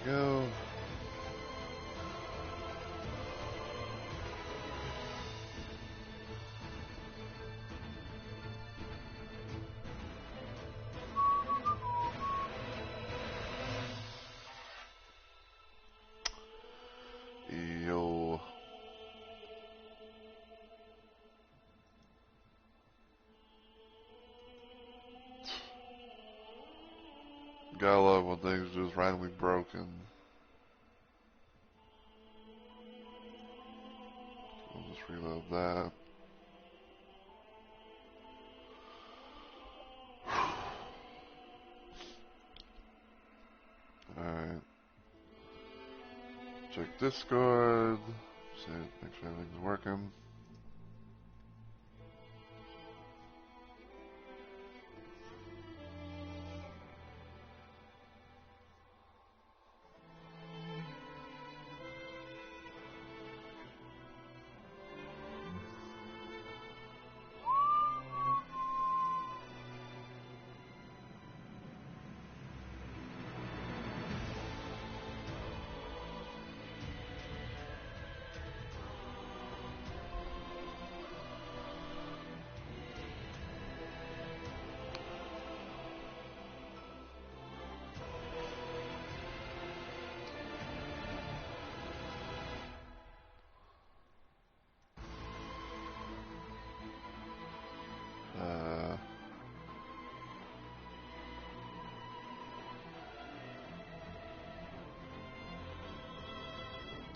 go. Yo. Gotta love when things are just randomly broken. I'll just reload that. Alright. Check Discord. See, make sure everything's working.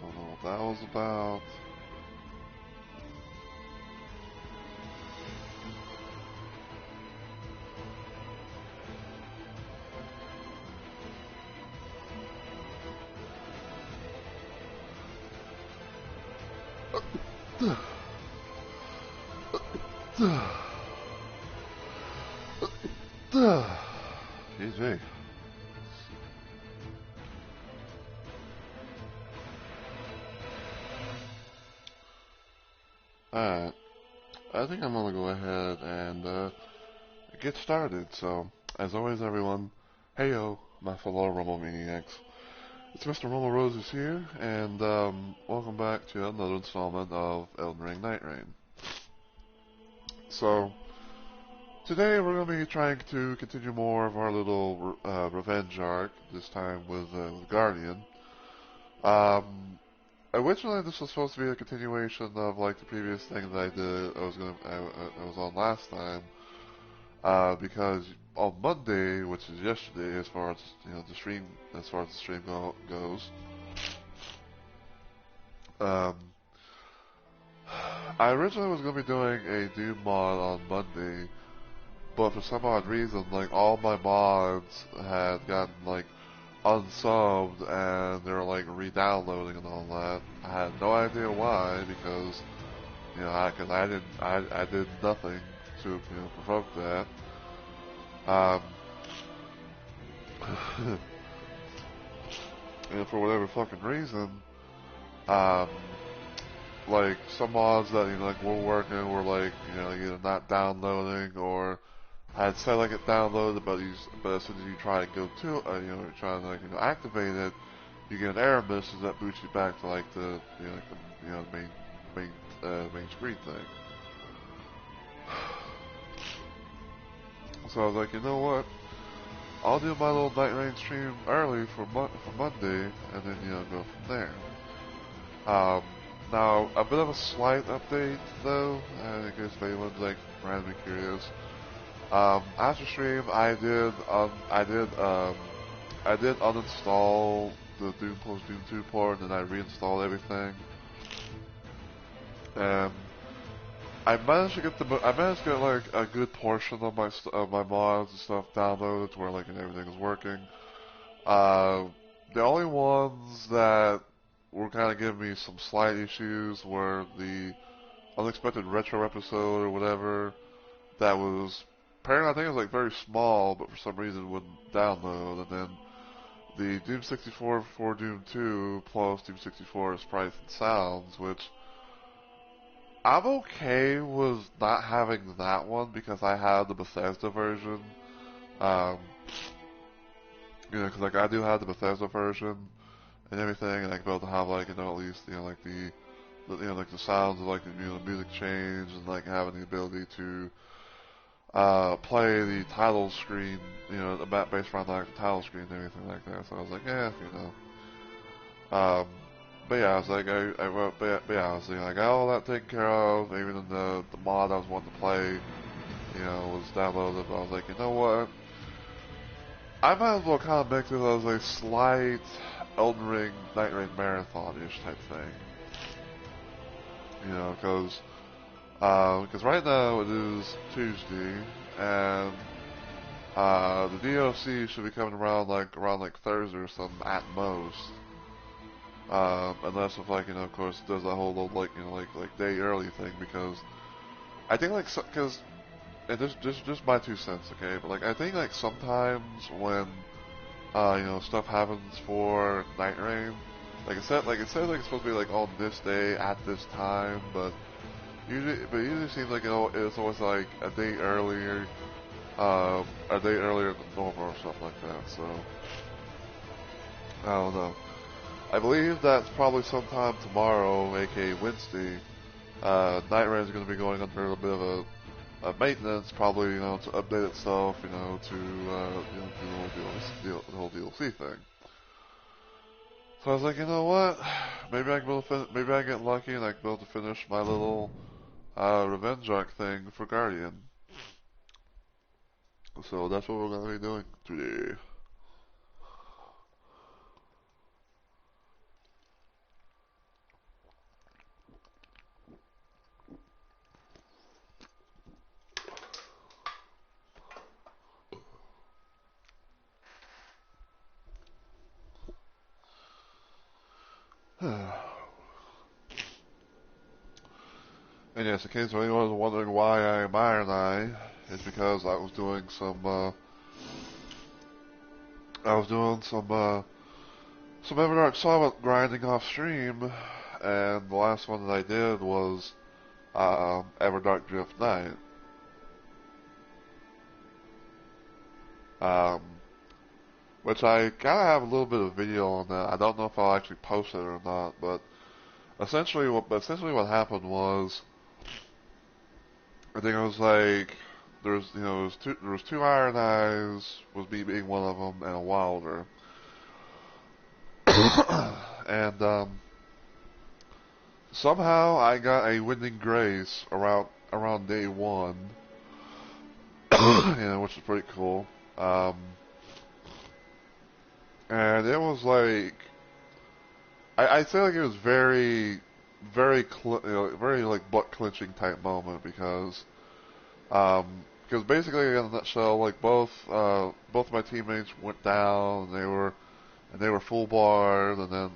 Don't know what that was about. Excuse me. Alright, I think I'm gonna go ahead and get started. So, as always, everyone, heyo, my fellow Rumble Maniacs. It's Mr. Rumble Roses here, and welcome back to another installment of Elden Ring Night Rain. So, today we're going to be trying to continue more of our little revenge arc, this time with Guardian. Originally, this was supposed to be a continuation of like the previous thing that I did. I was on last time, because on Monday, which is yesterday, as far as the stream, goes, I originally was going to be doing a Doom mod on Monday, but for some odd reason, like all my mods had gotten like unsubbed and they were like re-downloading and all that. I had no idea why, because I did nothing to provoke that. And for whatever fucking reason, like some mods that were working were like either not downloading, or I had said like it downloaded, but as soon as you try to go to try to activate it, you get an error message that boots you back to like the main screen thing. So I was like, you know what? I'll do my little Night Rain stream early for Monday, and then go from there. Now a bit of a slight update though, in case if anyone's like randomly curious. After stream, I did uninstall the Doom Post Doom 2 port, and then I reinstalled everything. And I managed to get like a good portion of my mods and stuff downloaded to where like everything was working. The only ones that were kind of giving me some slight issues were the Unexpected Retro episode or whatever that was apparently, I think it was like very small, but for some reason wouldn't download. And then the Doom 64 for Doom 2 plus Doom 64 Sprites and Sounds, which I'm okay with not having that one because I have the Bethesda version. You know, because like I do have the Bethesda version and everything, and I can be able to have like at least like like the sounds of like the music change and like having the ability to play the title screen, the map based around like the title screen and everything like that. So I was like, Um, but yeah, I was like, I wrote, but yeah, I was like, I got all that taken care of. Even in the mod I was wanting to play, was downloaded. But I was like, you know what? I might as well kind of make this as a slight Elden Ring, Night Rain marathon-ish type thing. Because right now it is Tuesday, and the DLC should be coming around like Thursday or something at most. Unless if of course it does that whole little like day early thing, because I think because and this just my 2 cents, okay? But like I think like sometimes when stuff happens for Night Rain, it says like it's supposed to be like on this day at this time, but it usually seems like it's always like a day earlier than normal or something like that. So I don't know. I believe that's probably sometime tomorrow, aka Wednesday. Night Rain is going to be going under a bit of a maintenance, probably to update itself, to do the whole DLC thing. So I was like, you know what? Maybe I can maybe I get lucky and I can be able to finish my little revenge arc thing for Guardian. So that's what we're going to be doing today. And yes, in case anyone was wondering why I am Iron Eye, it's because I was doing some Everdark Solid grinding off stream, and the last one that I did was Everdark Drift Night. Which I kind of have a little bit of video on that. I don't know if I'll actually post it or not, but essentially what happened was, I think it was like there was two Iron Eyes, was me being one of them, and a Wilder. And somehow I got a winning grace around day one, which is pretty cool. And it was like I'd say like it was very like butt clenching type moment, because basically in a nutshell, like both my teammates went down, and they were full barred, and then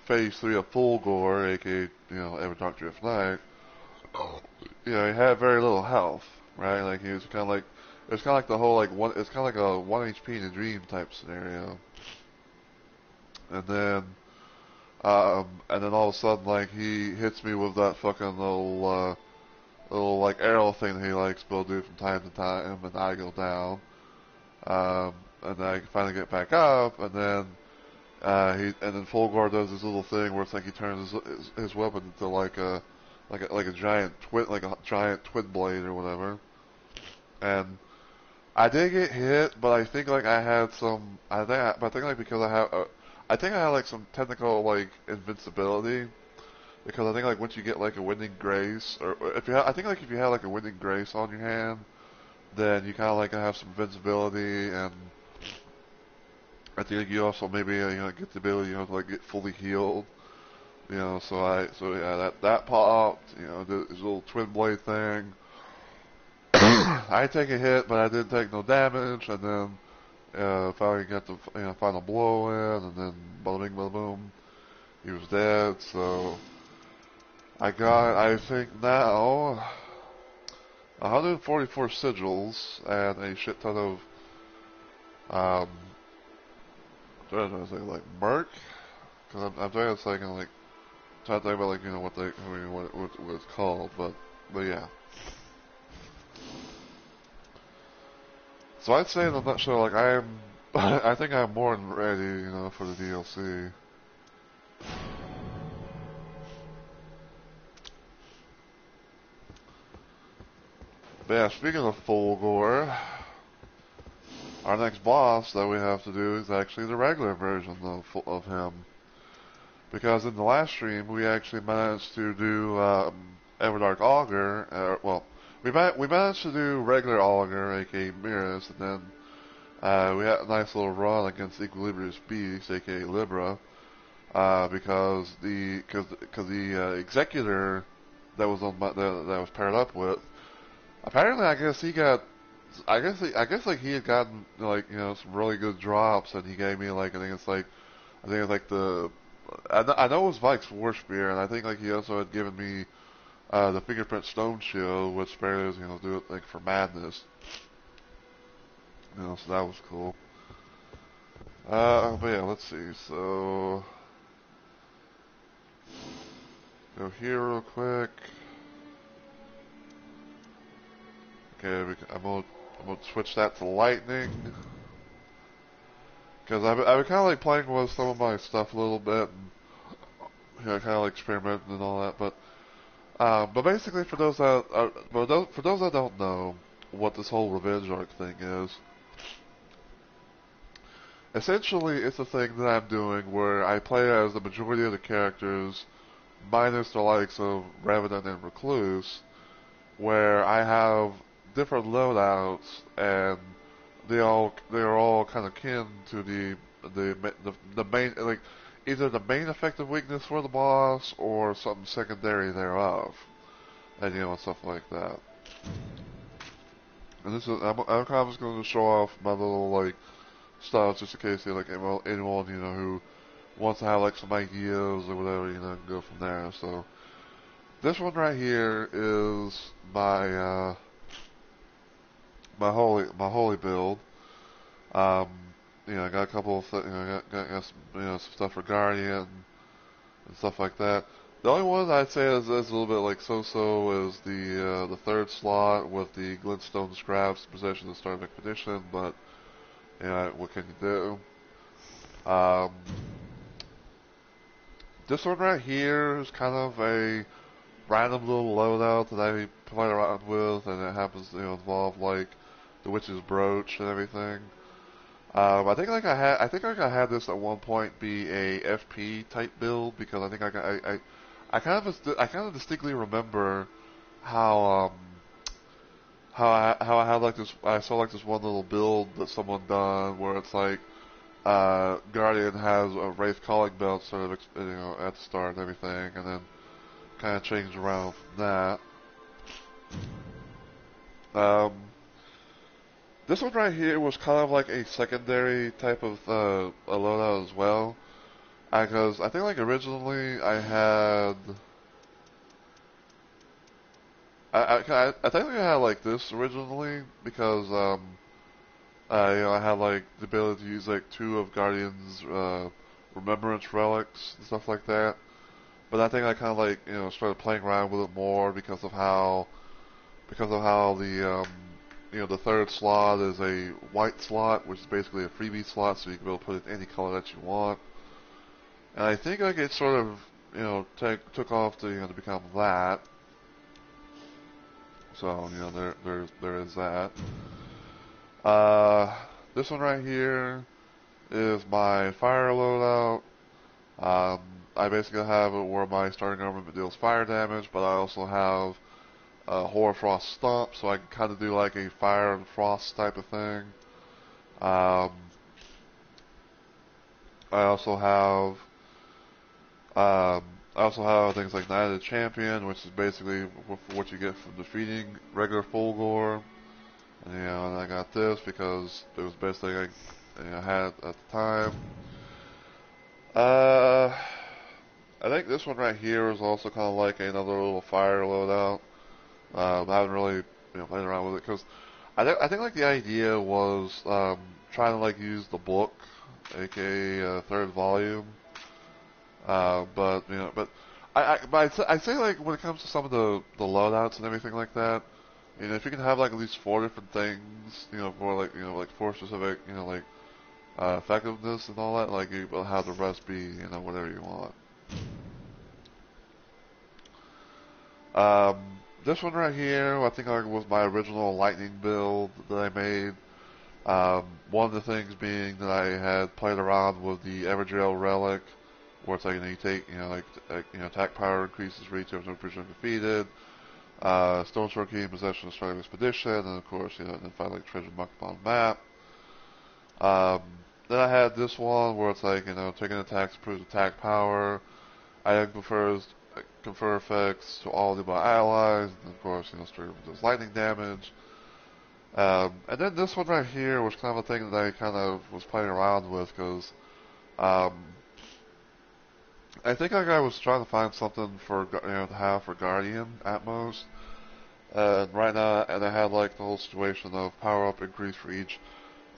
phase 3 of Full Gore, aka Everdark Drift Night, he had very little health, right? Like he was kind of like it's kind of like the whole like one. It's kind of like a 1 HP in a dream type scenario. And then all of a sudden, like he hits me with that fucking little like arrow thing that he likes to do from time to time, and I go down. And then I finally get back up, and then Fulgor does this little thing where it's like he turns his weapon into like a giant twin blade or whatever. And I did get hit, but I think like I had some. I think like because I think I had like some technical like invincibility, because I think like once you get like a winning grace, or I think like if you have like a winning grace on your hand, then you kind of like have some invincibility, and I think you also maybe get the ability to like get fully healed. So yeah, that popped. This little twin blade thing. I take a hit, but I didn't take no damage, and then finally got the final blow in, and then bada bing, bada boom, he was dead. So I got, I think now, 144 sigils and a shit ton of what did I say, like merc? Because I'm trying to think like trying to think about what it's called, but yeah. So I'd say in a nutshell, like I think I'm more than ready, for the DLC. But yeah, speaking of Fulgore, our next boss that we have to do is actually the regular version of him. Because in the last stream, we actually managed to do Everdark Augur. We managed to do regular Augur, aka Miras, and then we had a nice little run against Equilibrious Beast, aka Libra, because the Executor that was that was paired up with, apparently I guess like he had gotten like some really good drops, and he gave me like I think it's like I know it was Vike's War Spear, and I think like he also had given me the Fingerprint Stone Shield, which apparently was do it like for madness. So that was cool. But yeah, let's see. So go here real quick. Okay, I'm gonna switch that to lightning. Because I've been kind of like playing with some of my stuff a little bit, and kind of like experimenting and all that. But basically, for those that don't know what this whole revenge arc thing is, essentially it's a thing that I'm doing where I play as the majority of the characters, minus the likes of Revenant and Recluse, where I have different loadouts and they're all kind of kin to the main, like either the main effective weakness for the boss or something secondary thereof, and stuff like that. And I'm kind of just going to show off my little like stuff just in case like anyone who wants to have like some ideas or whatever, can go from there. So this one right here is my holy build. I got a couple of got some, some stuff for Guardian and stuff like that. The only one I'd say is a little bit like so-so is the third slot with the glintstone scraps possession of the Starving Expedition, but what can you do? This one right here is kind of a random little loadout that I play around with, and it happens to involve like the Witch's Brooch and everything. I think I had this at one point be a FP type build because I think I kind of distinctly remember how how I had like this I saw like this one little build that someone done where it's like Guardian has a Wraith Calling Belt sort of at the start and everything, and then kind of changed around from that. This one right here was kind of like a secondary type of a loadout as well, because I think like originally I had I think I had like this originally because I had like the ability to use like 2 of Guardian's remembrance relics and stuff like that. But I think I kind of like started playing around with it more because of how the the third slot is a white slot, which is basically a freebie slot, so you can be able to put it any color that you want. And I think like it sort of took off to to become that. So there is that. This one right here is my fire loadout. I basically have it where my starting armament deals fire damage, but I also have Hoarfrost Stomp, so I can kind of do like a fire and frost type of thing. I also have things like Knight of the Champion, which is basically what you get from defeating regular Fulgore. And I got this because it was the best thing I had at the time. I think this one right here is also kind of like another little fire loadout. I haven't really played around with it because I think like the idea was trying to like use the book, aka third volume. But I say like when it comes to some of the loadouts and everything like that, You know, if you can have like at least 4 different things, you know, for like, you know, like 4 specific, you know, like effectiveness and all that, like you will have the rest be, you know, whatever you want. This one right here, I think was my original lightning build that I made. One of the things being that I had played around with the Everdrill relic, where it's like, you know, you take, you know, like you know, attack power increases for each of no prisoner defeated. Stone Sword Key in possession of Starting Expedition, and of course, you know, then find like treasure marked upon the map. Then I had this one where it's like, you know, taking attacks improves attack power. Item confer effects to all nearby allies, and of course, you know, straight up does lightning damage. And then this one right here was kind of a thing that I kind of was playing around with because I think like I was trying to find something for, you know, to have for Guardian at most. And right now, and I had like the whole situation of power up increase for each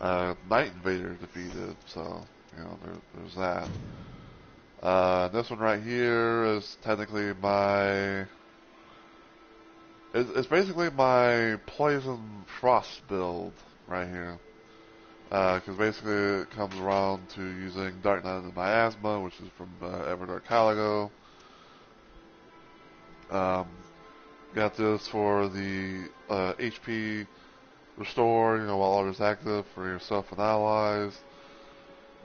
Night Invader defeated. So, you know, there's that. This one right here is technically my... It's basically my Poison Frost build right here. Because basically it comes around to using Dark Knight and Miasma, which is from Everdark Caligo. Got this for the HP restore, you know, while order's active for yourself and allies.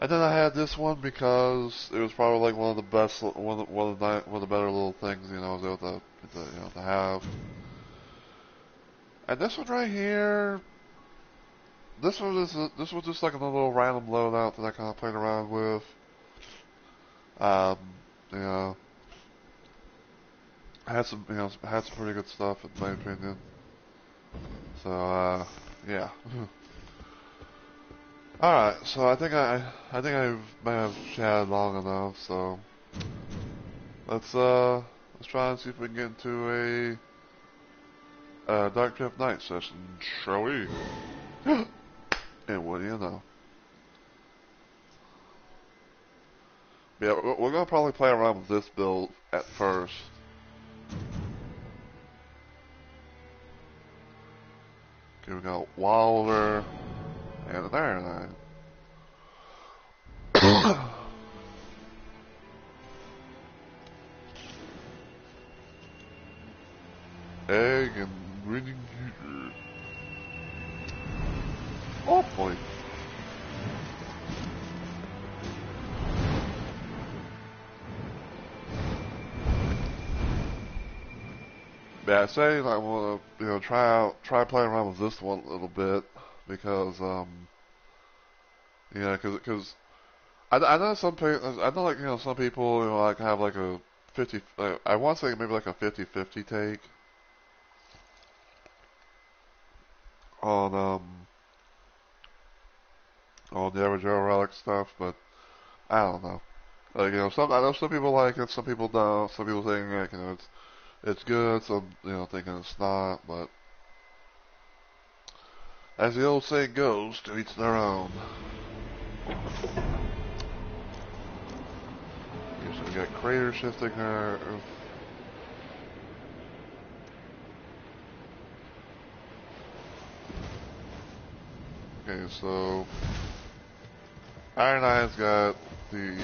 And then I had this one because it was probably like one of the best, one of the better little things, you know, I was able to you know, to have. And this one right here, this was just like a little random loadout that I kind of played around with. You know, had some pretty good stuff in my opinion. So yeah. All right, so I think I might have chatted long enough. So let's try and see if we can get into a Dark Drift Night session, shall we? And what do you know? Yeah, we're gonna probably play around with this build at first. Okay, we got Wilder and an Iron Knight. Egg and breeding future. Oh boy. Yeah, I say I want to, you know, try playing around with this one a little bit because, yeah, because I know some people, I know like, you know, some people, you know, like have like a 50, I want to say maybe like a 50-50 take on the average relic stuff, but I don't know. Like, you know, I know some people like it, some people don't. Some people think like, you know, it's good. Some, you know, thinking it's not. But as the old saying goes, to each their own. Okay, so we got crater shifting her. Okay, so Iron Eye's got the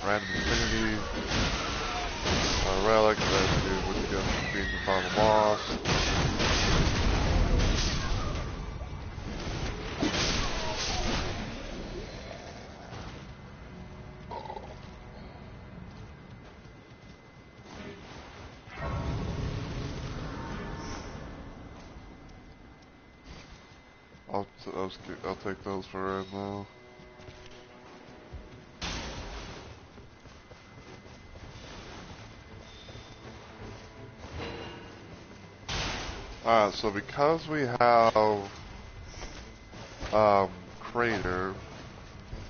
random infinity relic that is what you get from beating the final boss. I'll take those for right now. Alright, so because we have Crater,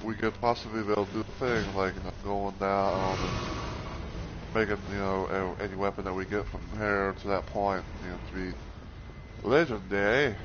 we could possibly be able to do the thing like, you know, going down and making, you know, any weapon that we get from here to that point, you know, to be legendary.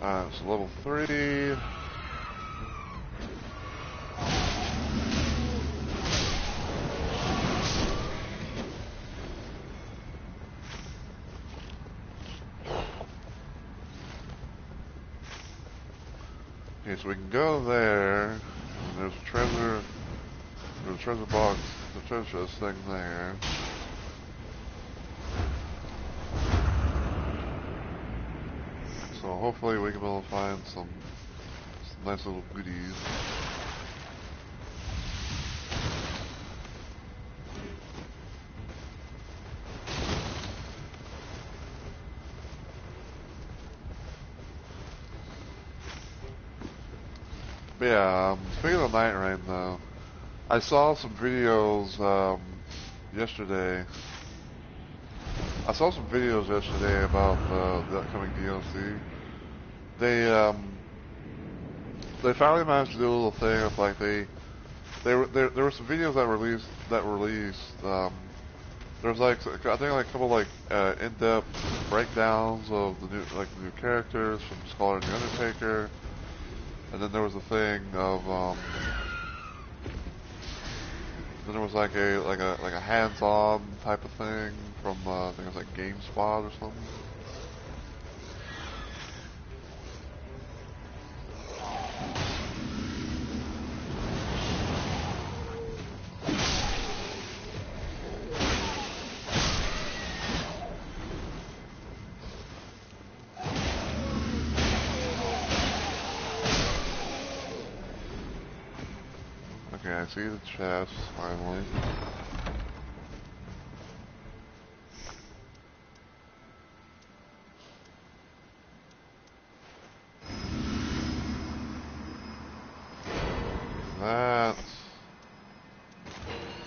Alright, so level 3. Okay, so we can go there, and there's a treasure box, the treasure chest thing there. So hopefully we can be able to find some nice little goodies. But yeah, speaking of Night Rain though, I saw some videos yesterday. I saw some videos yesterday about the upcoming DLC. They finally managed to do a little thing of like there were some videos that released. There was like I think like a couple like in-depth breakdowns of the new characters from Solaire and the Undertaker, and then there was a thing of then there was like a hands-on type of thing from I think it was like GameSpot or something. Okay, I see the chest finally. That.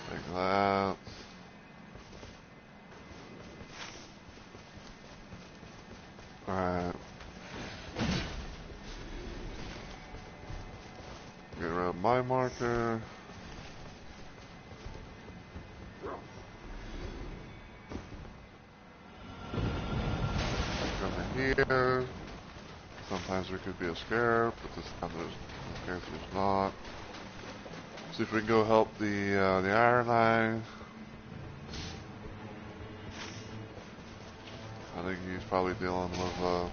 Take that. Alright. Get rid of my marker. Come in here. Sometimes there could be a scarab, but this time there's not. See if we can go help the Iron Eye. I think he's probably dealing with that.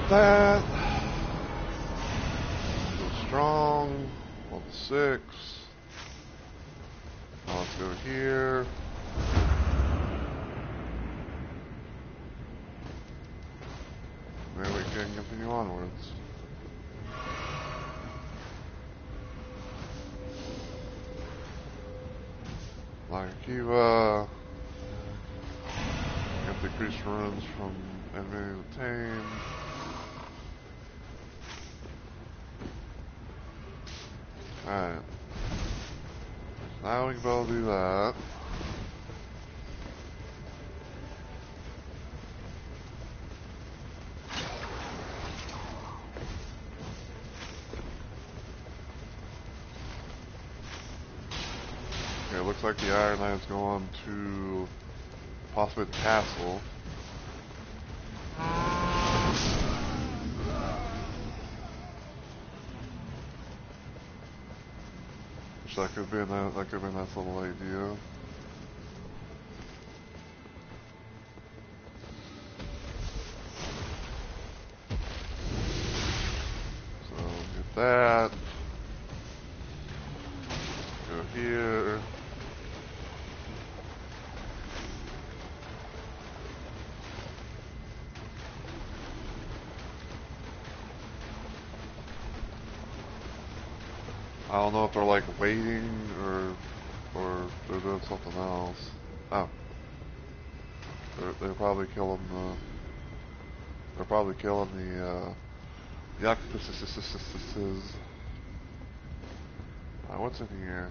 Go strong. Level 6. Now let's go here. Then we can continue onwards. Like Kiva. Get decreased runs from enemies obtained. Alright. Now we can be able to do that. Okay, it looks like the Iron Knight's going to possibly the castle. That could be that could be a nice little idea. So get that. Go here. I don't know if they're like waiting or they're doing something else. Oh, they're probably killing the. They're probably killing the octopuses. What's in here?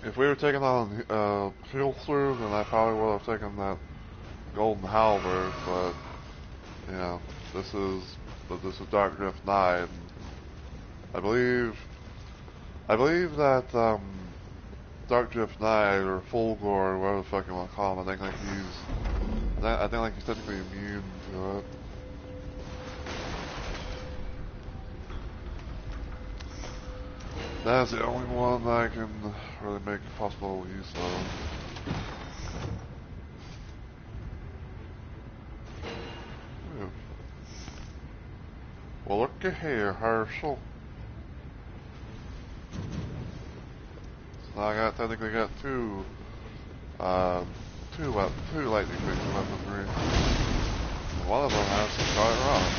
If we were taking on Heal Through, then I probably would have taken that Golden Halberd, but you know, this is Dark Drift 9. I believe that Dark Drift 9 or Fulgor or whatever the fuck you want to call him, I think like he's technically immune to it. That's the only one that I can really make possible use of. Ooh. Well, looky here, Herschel. So now I technically got two lightning quick weaponry. One of them has some Scarlet Rock.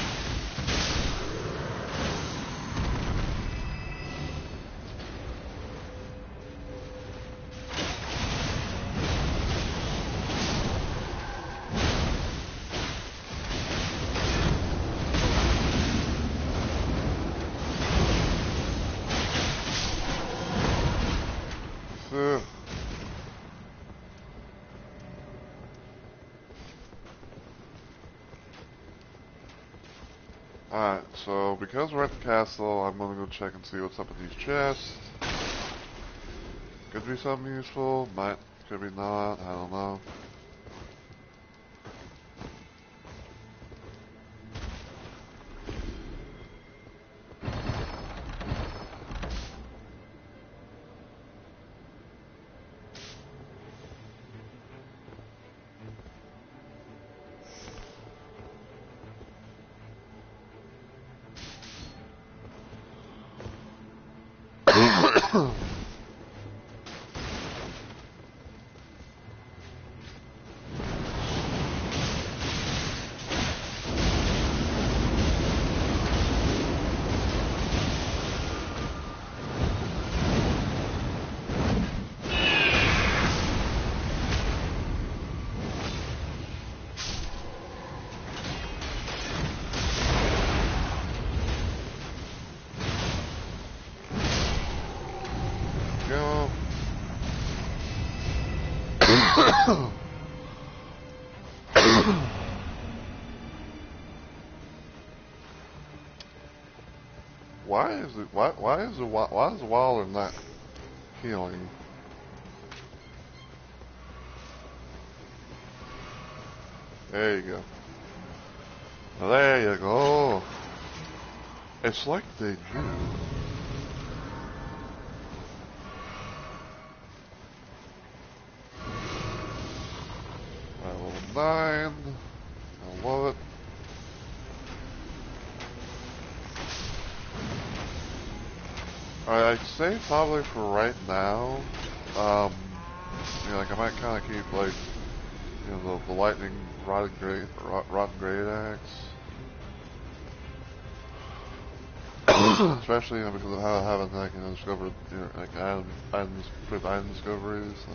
Alright, so because we're at the castle, I'm gonna go check and see what's up in these chests. Could be something useful, could be not, I don't know. Why is the Wilder not healing? There you go. Now there you go. It's like they knew. Level 9. I love it. Alright, I'd say probably for right now, you know, like I might kind of keep like, you know, the lightning rotten great axe. Especially because of how I haven't like discovered like items with item discoveries. So.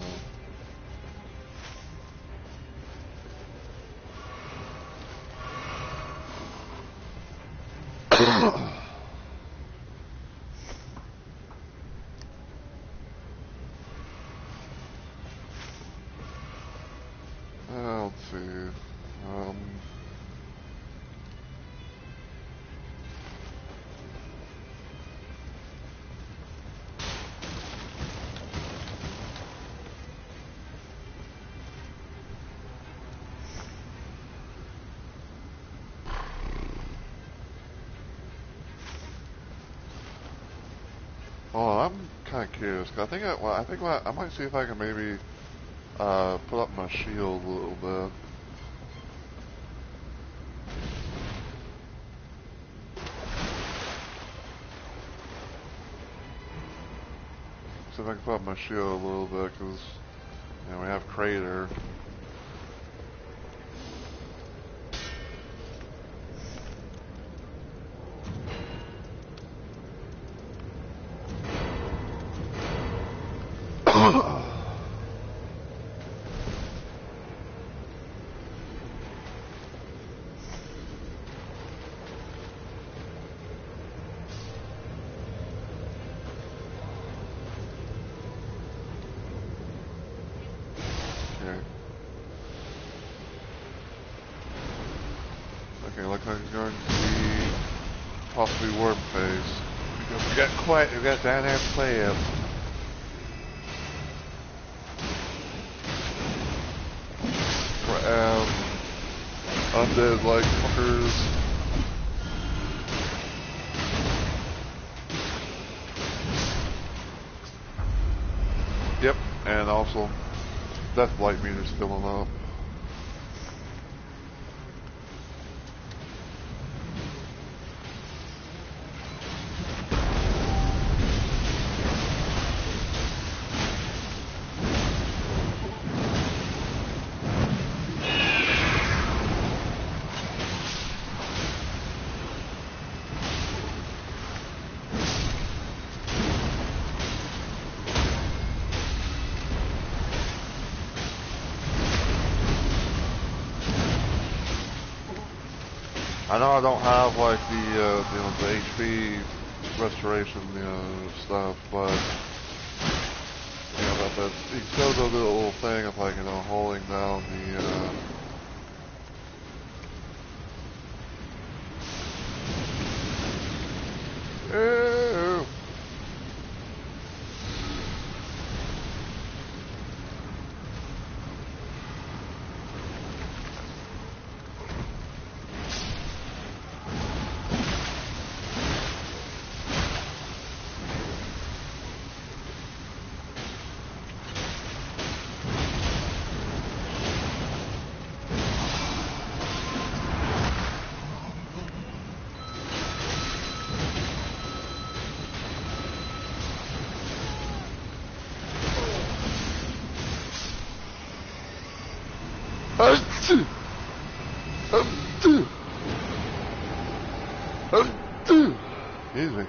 Let's see. Oh, I'm kind of curious. 'Cause I think I might see if I can maybe put up my shield a little bit. See if I can put up my shield a little bit, because we have crater. Okay, looks like it's going to be possibly warp phase. Because we got down there to play it. Undead like fuckers. Yep, and also death blight meter's filling up. I know I don't have like the HP restoration stuff, but that it shows a little thing of like holding down the. Easy.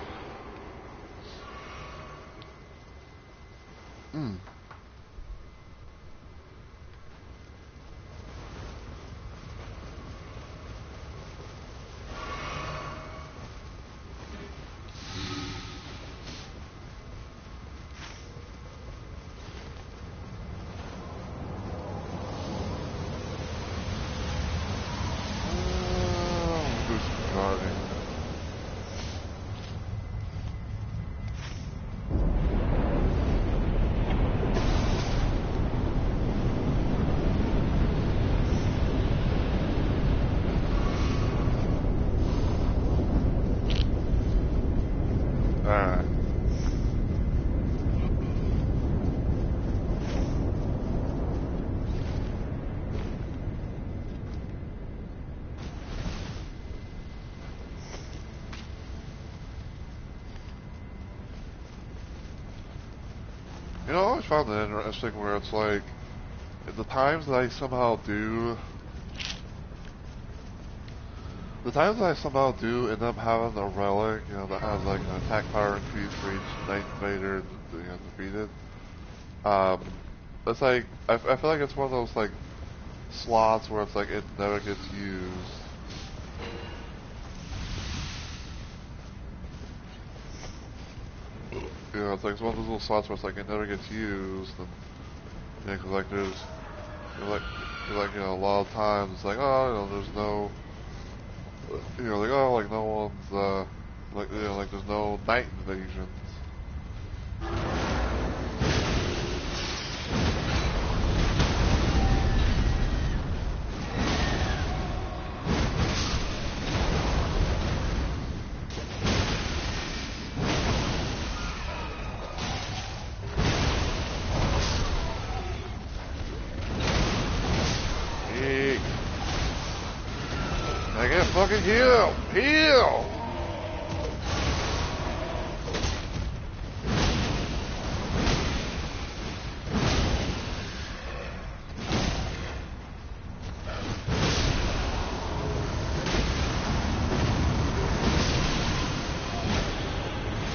I always found it interesting where it's like, the times that I somehow do The times I somehow do end up having a relic, that has like an attack power increase for each Night Invader, defeated. Um, it's like I feel like it's one of those like slots where it's like it never gets used. It's like it's one of those little slots where it's like it never gets used, and cause like like, a lot of times it's like, oh, there's no, like, oh, like no one's, like there's no night invasions. I can't fucking heal! Heal!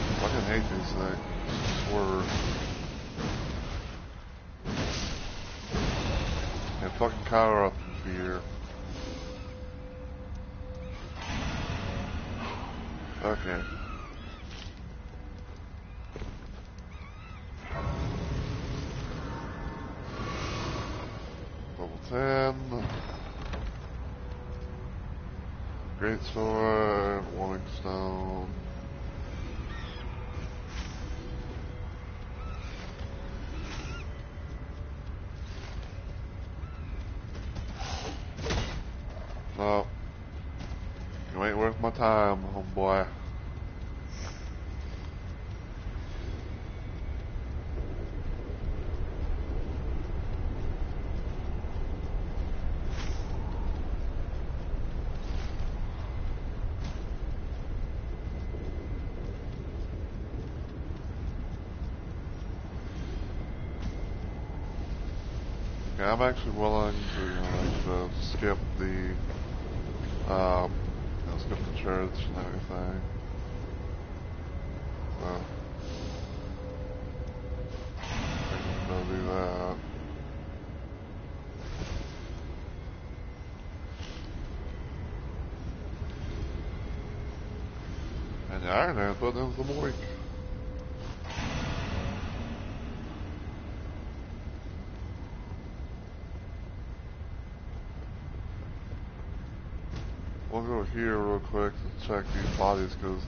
I fucking hate these things. Swerve. And fucking cower up in fear. Okay. Level 10. Great sword. Warning stone. No. You ain't worth my time, homeboy. Yeah, I'm actually willing to, skip the, skip the church and everything. So, I can go do that. And the Iron Man put in some week. We'll go here real quick to check these bodies, because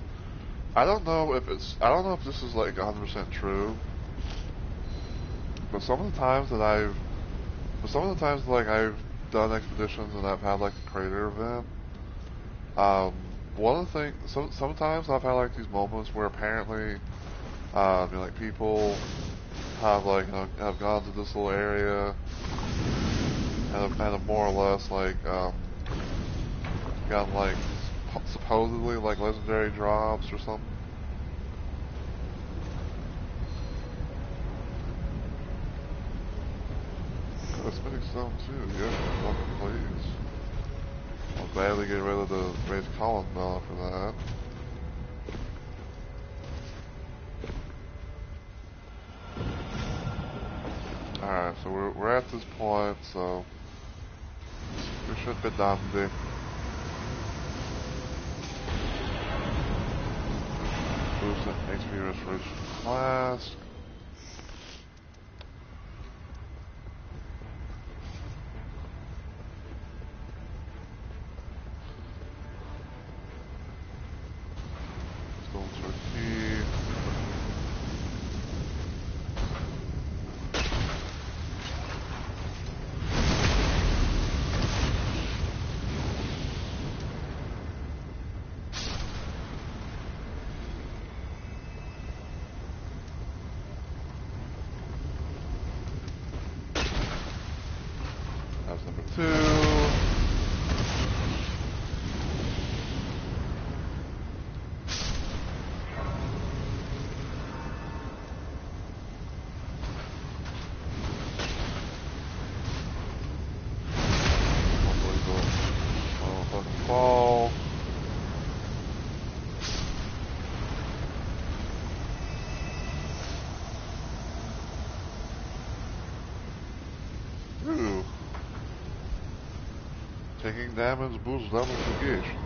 I don't know if this is like 100% true, but some of the times like I've done expeditions and I've had like a crater event, one of the things, sometimes I've had like these moments where apparently, like people have like, have gone to this little area and have more or less like, gotten like supposedly like legendary drops or something. Cosmetic stone too, yeah, fucking please. I'll gladly get rid of the Rage Colin Bella for that. Alright, so we're at this point, so we should be dandy. Boost an HP restoration flask. Stone turkey. That's number 2. Hopefully go fucking fall. Taking damage boosts damage negation.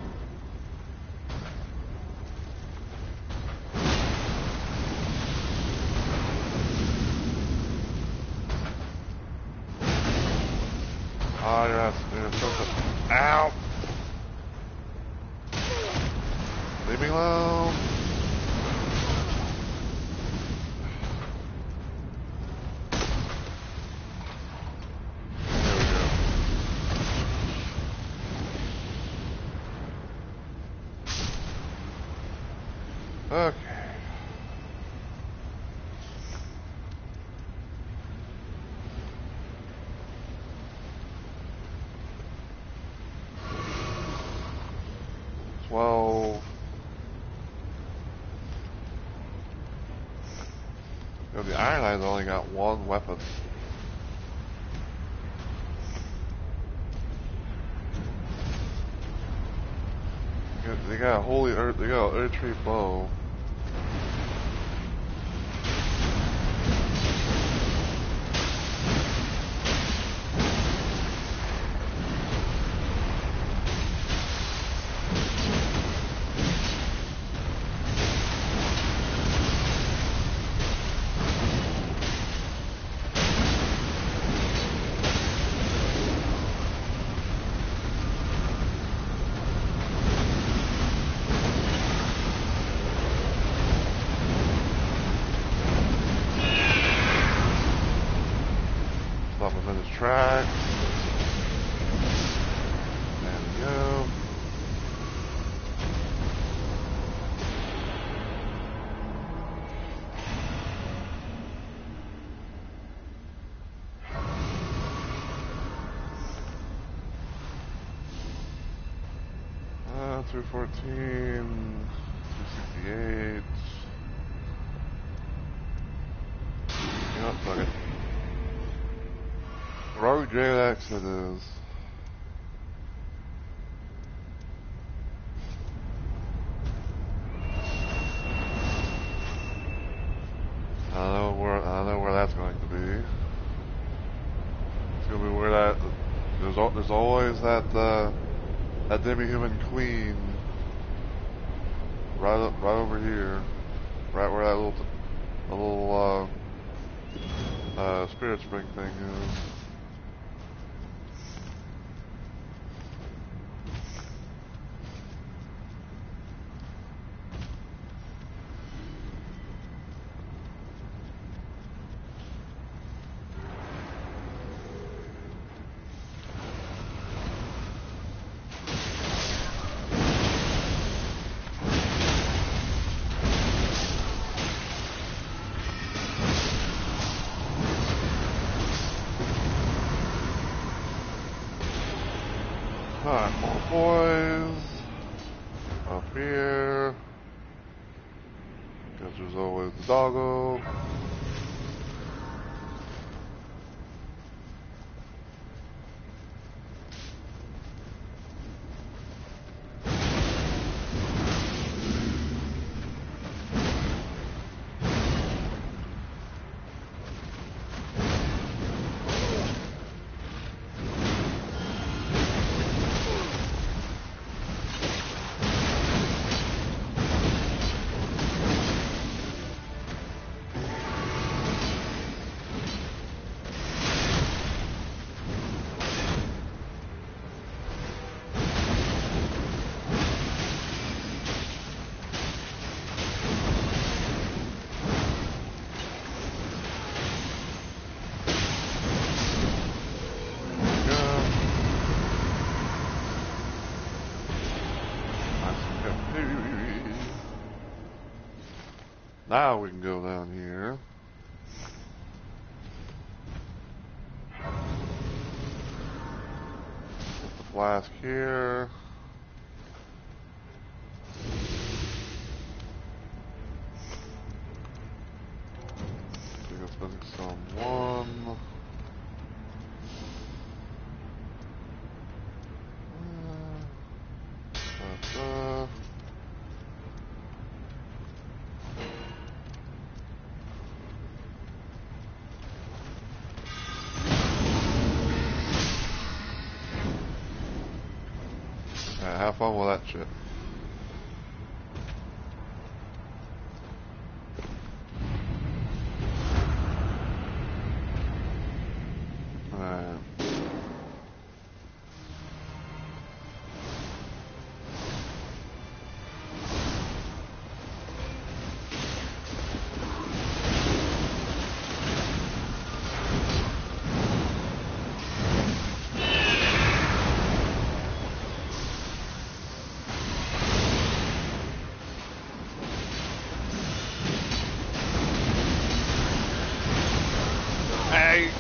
Oh, you're something. Ow! Leave me alone. There we go. Okay. The Iron Eye's only got one weapon. They got a holy earth. They got an earth tree bow. Stop him in his tracks. There we go. Uh, 214, 268. You know what, fuck it. Rogue Jade Axe it is. I don't know where that's going to be. It's gonna be where that there's always that demi-human queen right over here, right where that little spirit spring thing is. Alright, more boys. Up here. Because there's always the doggo. Now we can go down here. Put the flask here. Take us spending some one. have fun with that shit. Alright. Hey!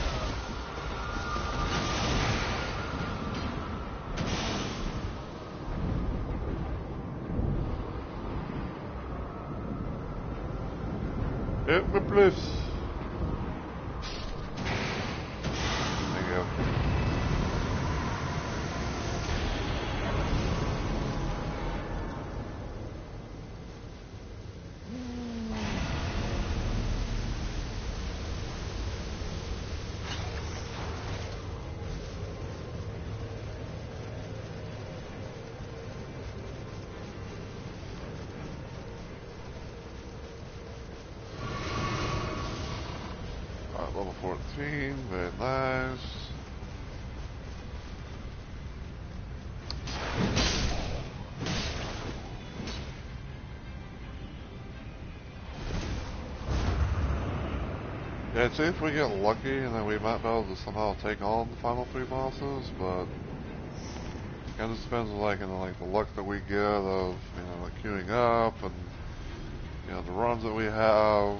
Hit me, please. Thank you. Alright, level 14, very nice. Yeah, I'd say if we get lucky, and then we might be able to somehow take on the final 3 bosses, but it kind of just depends on like the luck that we get of like queuing up and the runs that we have.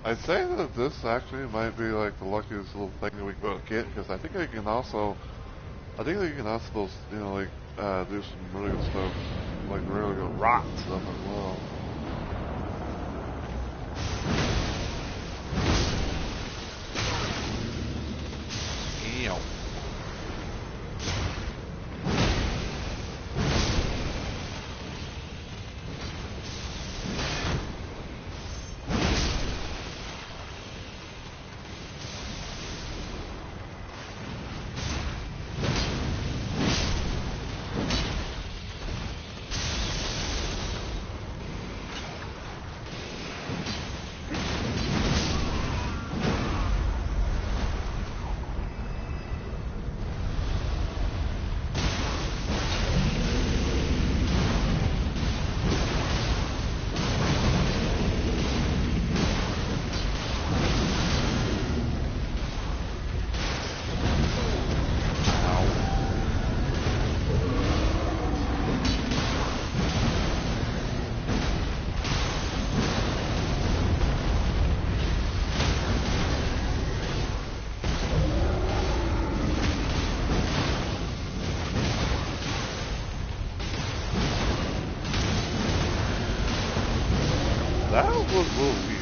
I'd say that this actually might be like the luckiest little thing that we could get, because I think that you can also do some really good stuff, like really good rock stuff as well. Ew. That was a little weird.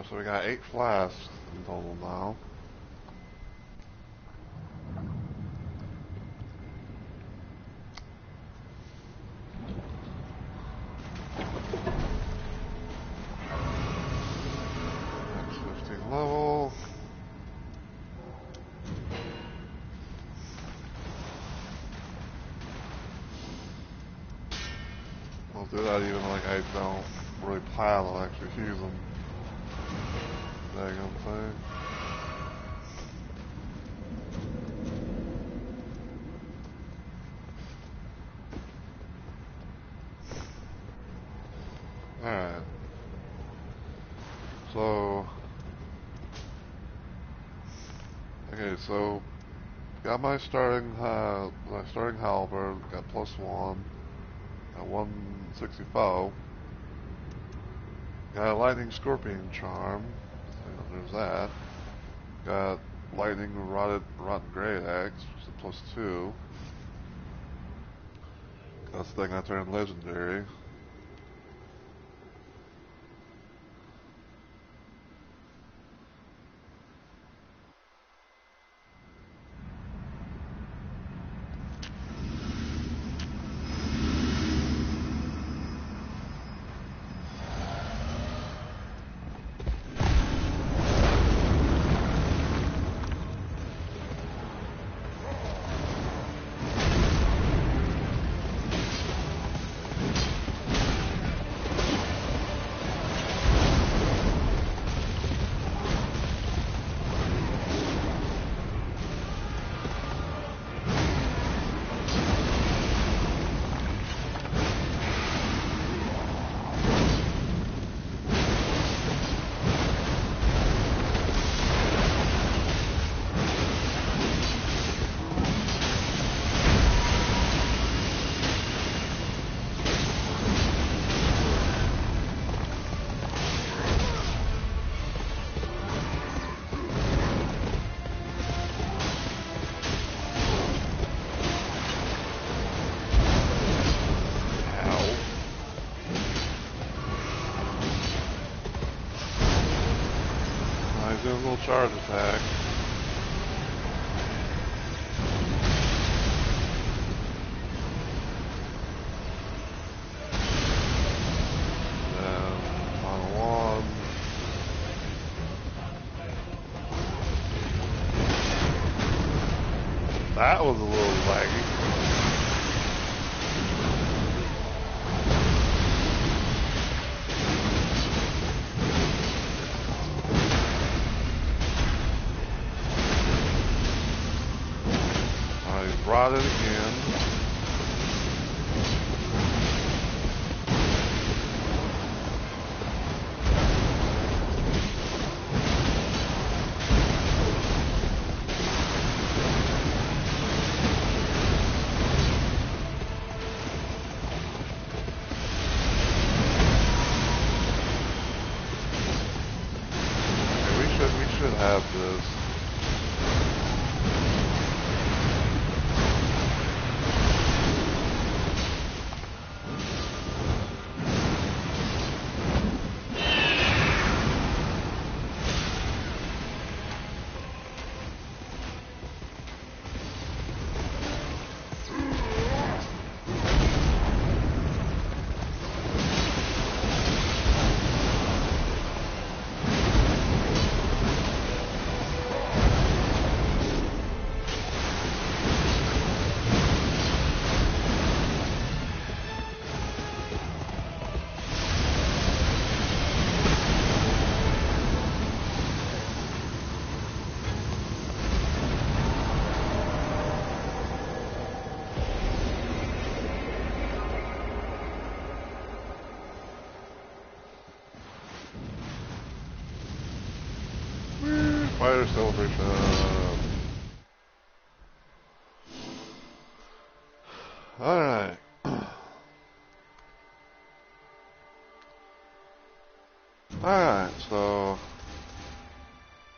Alright, so we got 8 flasks in total now. That's 15 level. I'll do that even like I don't really plan on actually using that thing. Alright. So, okay, so got my starting halberd, got +1, got 165. Got a lightning scorpion charm, so there's that. Got lightning rotten great axe, which is a +2. That's the thing I turned legendary. He's doing a little charge attack. Then final one. That was a little laggy. He's brought it again. Okay, we should have this. Fire celebration. Alright. Alright, so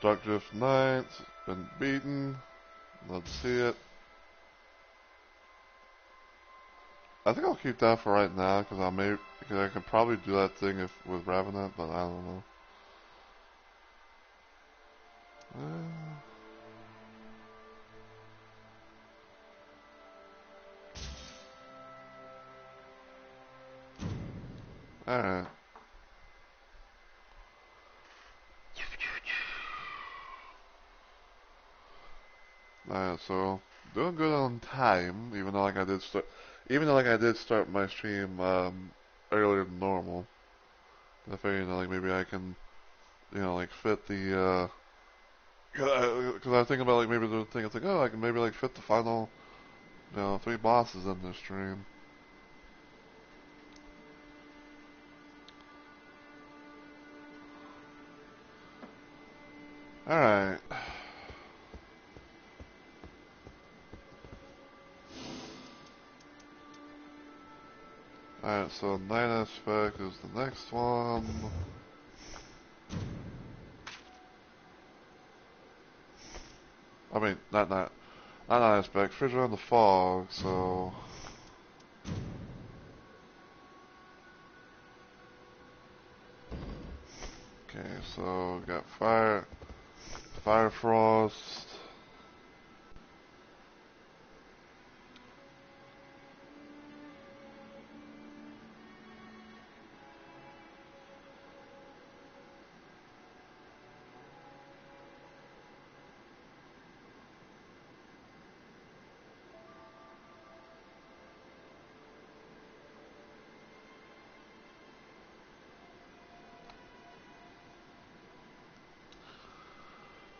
Dark Drift Knights been beaten. Let's see it. I think I'll keep that for right now because I could probably do that thing with Ravenant, but I don't know. Uh, Alright. Alright, so doing good on time, even though like I did start my stream earlier than normal. I figured, like maybe I can, like fit the because I was thinking about like maybe the thing. It's like, oh, I can maybe like fit the final, 3 bosses in this stream. All right. All right. So night aspect is the next one. I mean, not night aspect. Fissure in the fog. So. Okay. So we got fire frost.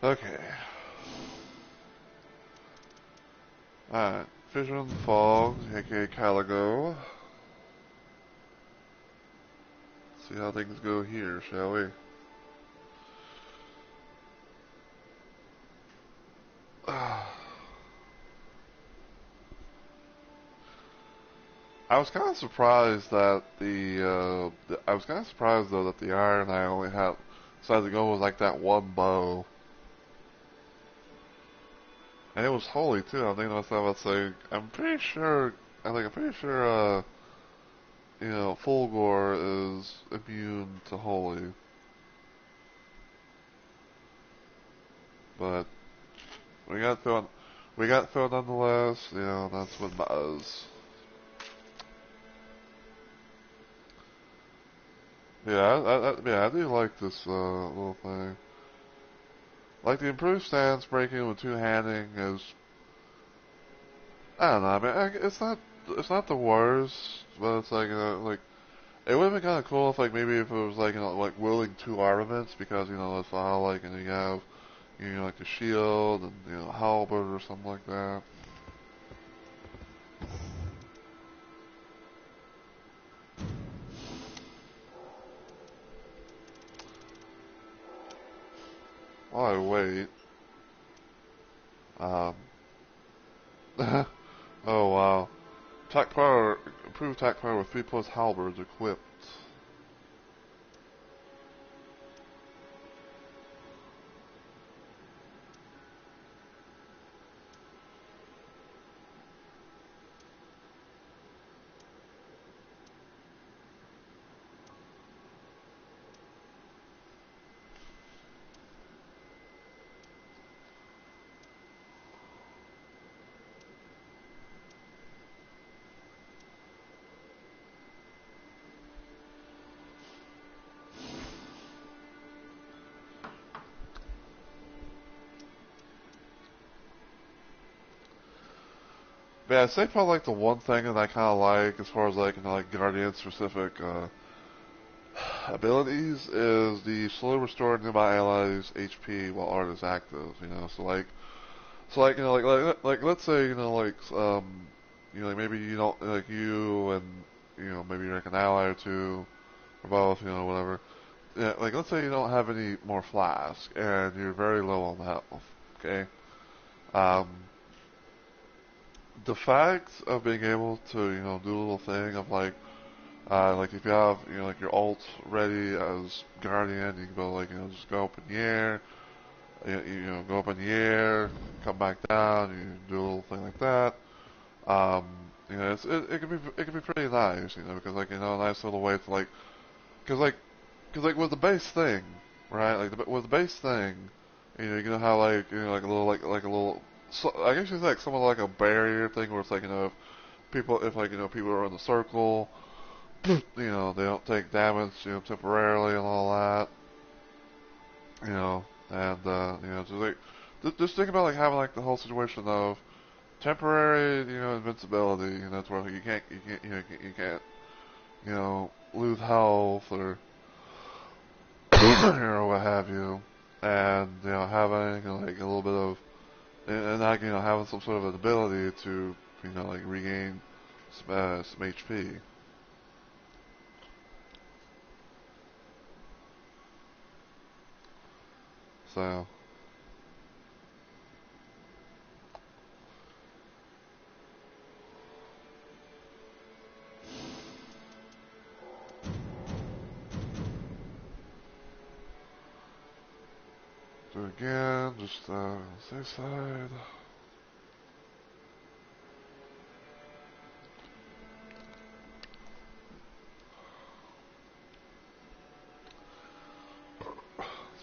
Okay. Alright. Fissure in the fog, aka Caligo. See how things go here, shall we? I was kind of surprised that I was kind of surprised though that the iron I only had decided to go with like that one bow, and it was holy too. I'm thinking to myself, I say, I'm pretty sure, Fulgor is immune to holy, but we got thrown, we got thrown nonetheless. That's what matters. Yeah, I do like this little thing. Like the improved stance breaking with two-handing is, I don't know. I mean, it's not the worst, but it's like, like it would have been kind of cool if like maybe if it was like like wielding two armaments because that's how like you have like the shield and halberd or something like that. While I wait, um, oh wow, attack power improved attack power with 3+ halberds equipped. But yeah, I'd say probably like the one thing that I kind of like as far as like like Guardian specific abilities is the slowly restore nearby allies HP while art is active. Like let's say like maybe you don't like you and maybe you're like an ally or two or both whatever. Yeah, like let's say you don't have any more flask and you're very low on health. Okay. Um, the fact of being able to do a little thing of like if you have like your ult ready as guardian, you can go like just go up in the air, go up in the air, come back down, you do a little thing like that. Um, it can be pretty nice, because like a nice little way to cause like with the base thing, right? Like with the base thing, You know how like like a little like a little. So, I guess it's like somewhat like a barrier thing where it's like if people if like people are in the circle, they don't take damage temporarily and all that. And just like just think about like having like the whole situation of temporary invincibility. That's where you can't lose health or or what have you, and having like a little bit of and like having some sort of an ability to like regain some HP. So do it again, just safe side.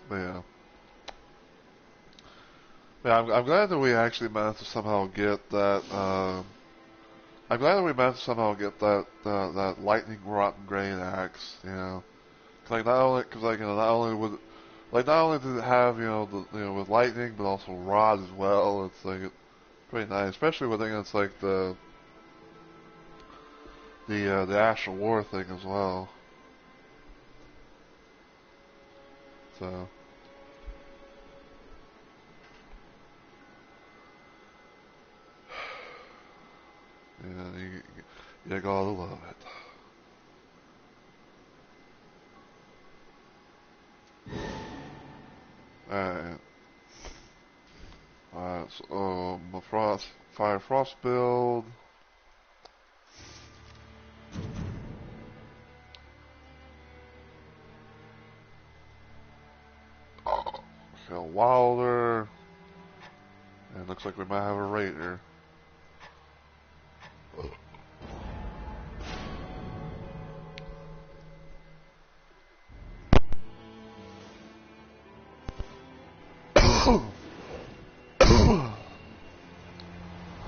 But yeah, I'm glad that we actually managed to somehow get that. I'm glad that we managed to somehow get that lightning rotten grain axe. Like not only because like not only would like not only did it have with lightning, but also rod as well. It's like it's pretty nice, especially with it's like the Astral War thing as well. So you gotta love it. Alright. Alright, so my frost build. Kill Wilder. And looks like we might have a raider.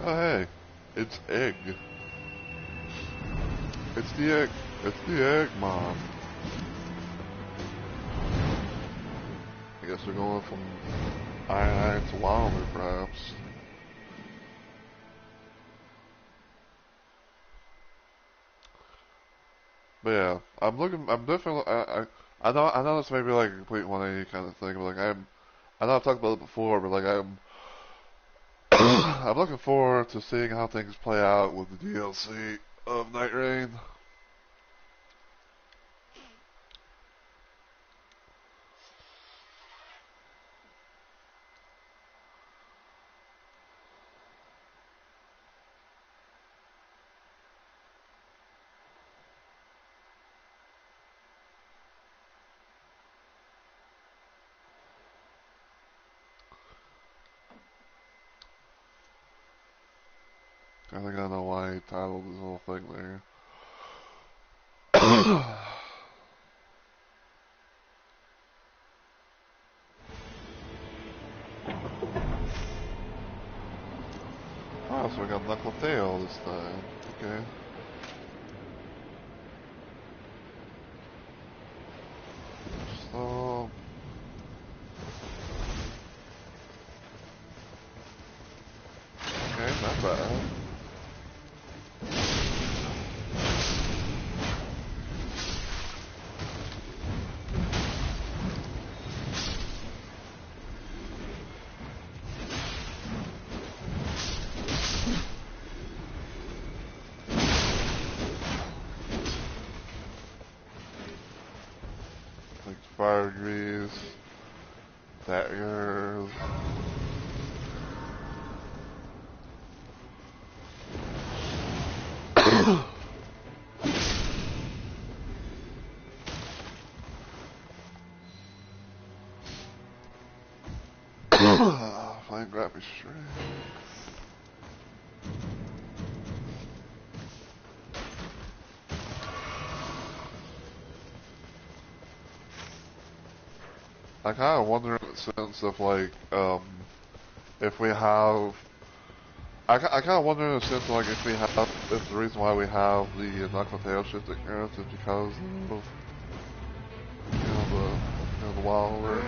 Oh hey, it's egg. It's the egg. It's the egg, Mom. I guess we're going from Iron to Wilder, perhaps. But yeah, I'm definitely. I know this may be like a complete 180 kind of thing, but like I know I've talked about it before, but like I'm looking forward to seeing how things play out with the DLC of Night Rain. I think I know why he titled this whole thing there. Oh, so we got Knuckle Tail this time. Okay. So okay, not bad. Like fire degrees, daggers. Fine graphics strength. I kind of wonder in the sense of like, if we have, I kind of wonder in the sense of like if the reason why we have the knuckle tail shifting Earth is because of, the wild alert.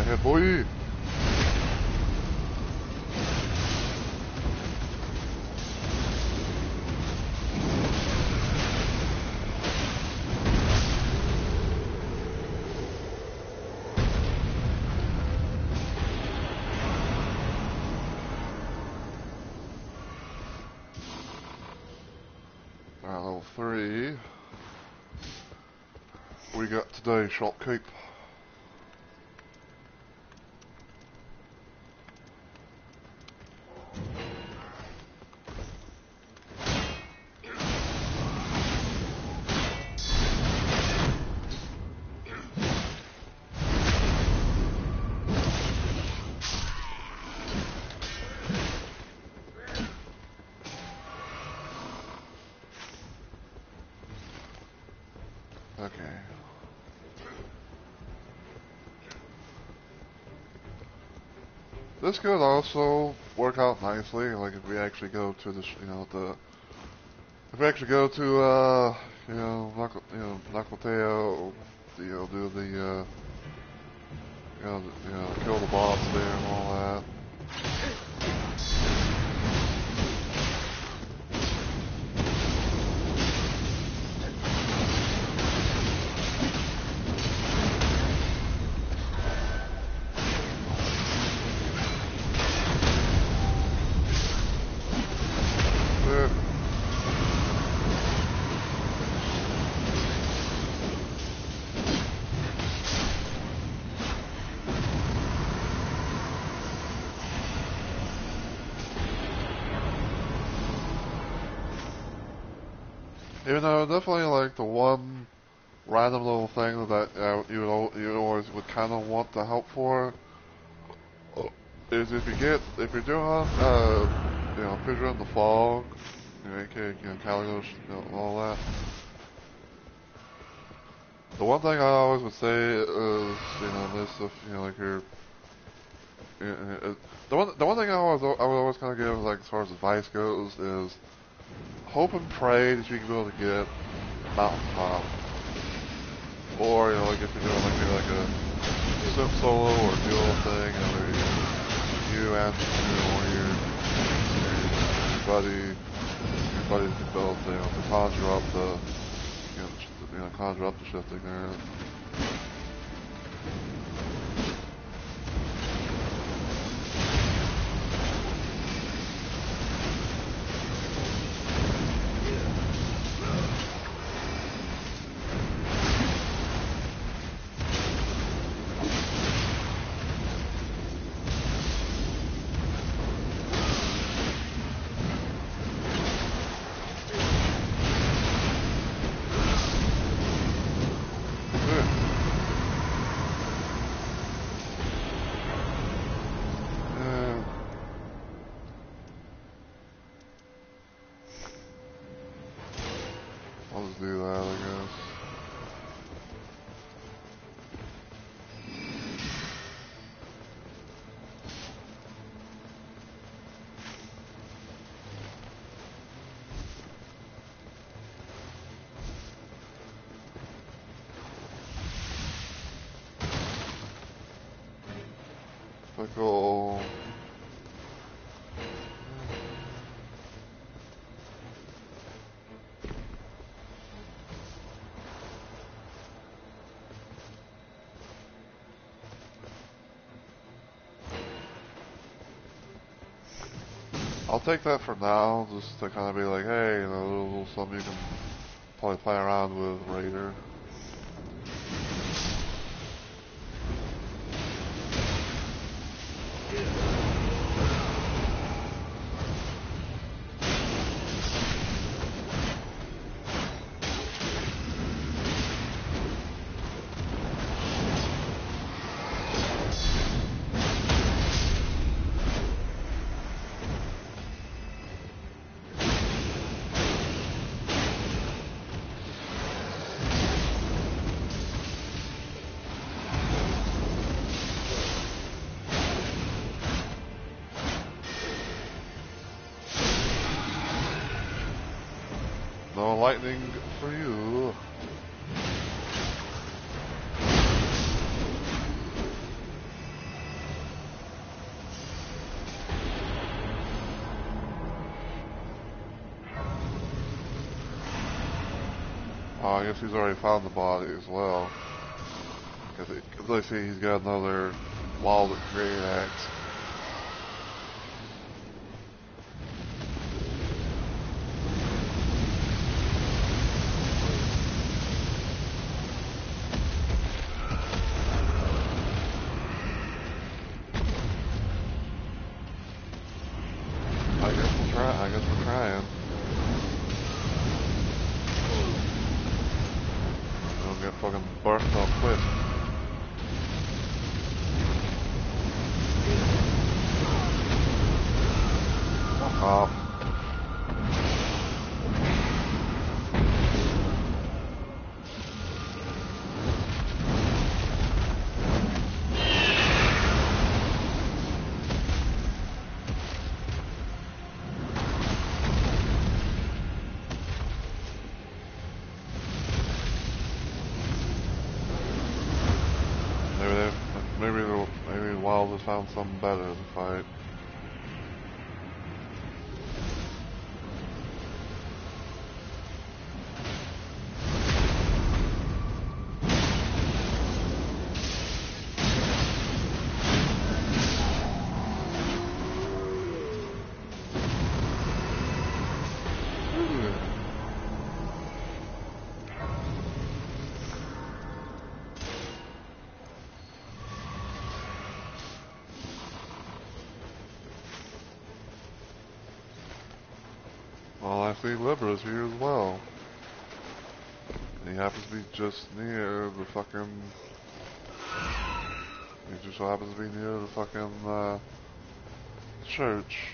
Yeah, boy. Alright, level 3. We got today, shopkeep. Okay. This could also work out nicely, like if we actually go to the, if we actually go to, Knuckle do the, kill the boss there and all that. Even though definitely like the one random little thing that you always would kind of want the help for is if you're doing Fissure in the Fog, aka Caligos, all that. The one thing I always would say is this if like you're the one thing I would always kind of give like as far as advice goes is hope and pray that you can be able to get mountaintop. Or, like if you're doing maybe like a sim solo or duo thing, you and your buddies can build, to conjure up conjure up the shifting there. I'll just do that, I guess. Pickle. I'll take that for now, just to kind of be like, hey, a little something you can probably play around with later. lightning for you. Oh, I guess he's already found the body as well. Because I see he's got another wild great axe. I guess we're trying. Don't get fucking burnt up quick. Fuck off. Maybe Wild has found something better to fight. Well, I see Libra's here as well. And he happens to be just near the fucking... He just so happens to be near the fucking, church.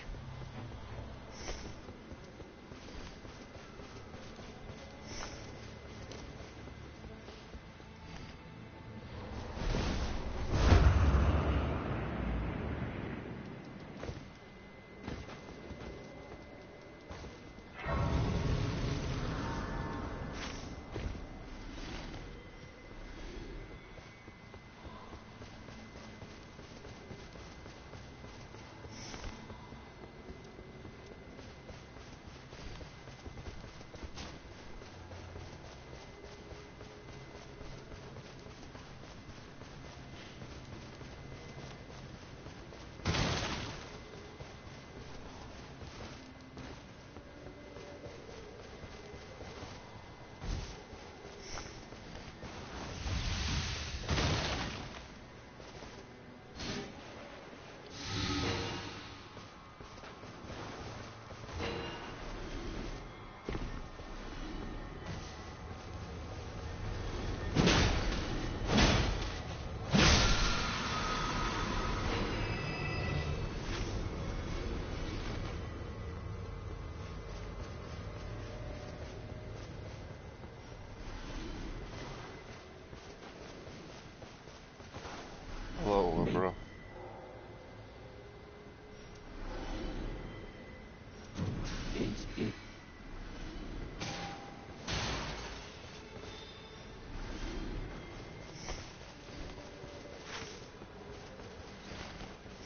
Hello, Libra.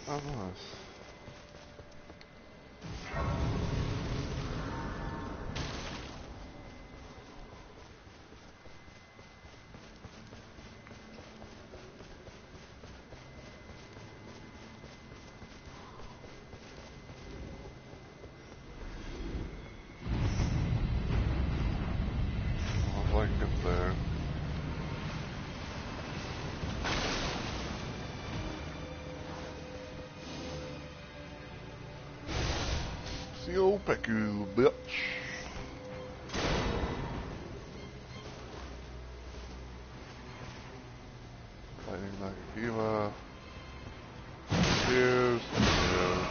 Oh, nice. Well, if I can get there. See you, Peku, bitch. Fighting Nagakiba. Cheers. Cheers.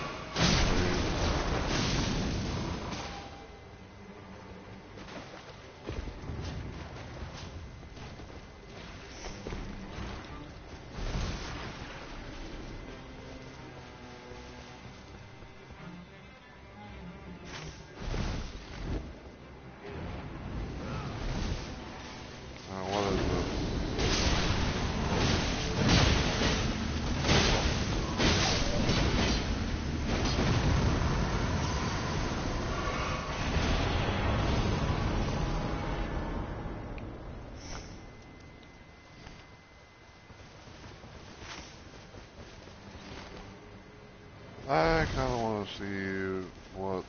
I kind of want to see what's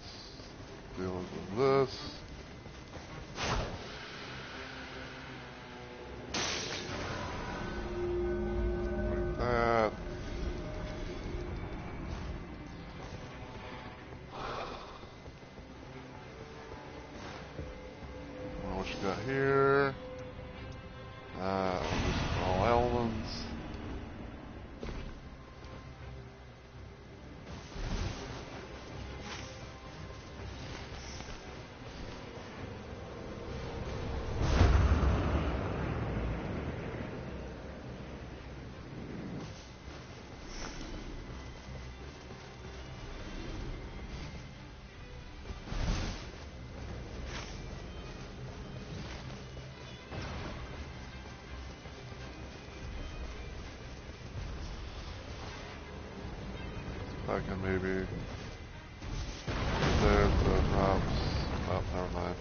dealing with this. Like that. What you got here? Just all elements. I can maybe there the drops. Oh, never mind.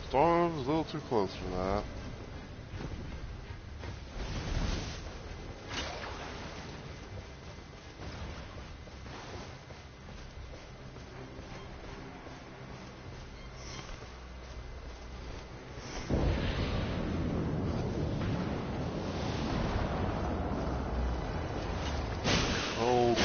Storm's a little too close for that. Oh.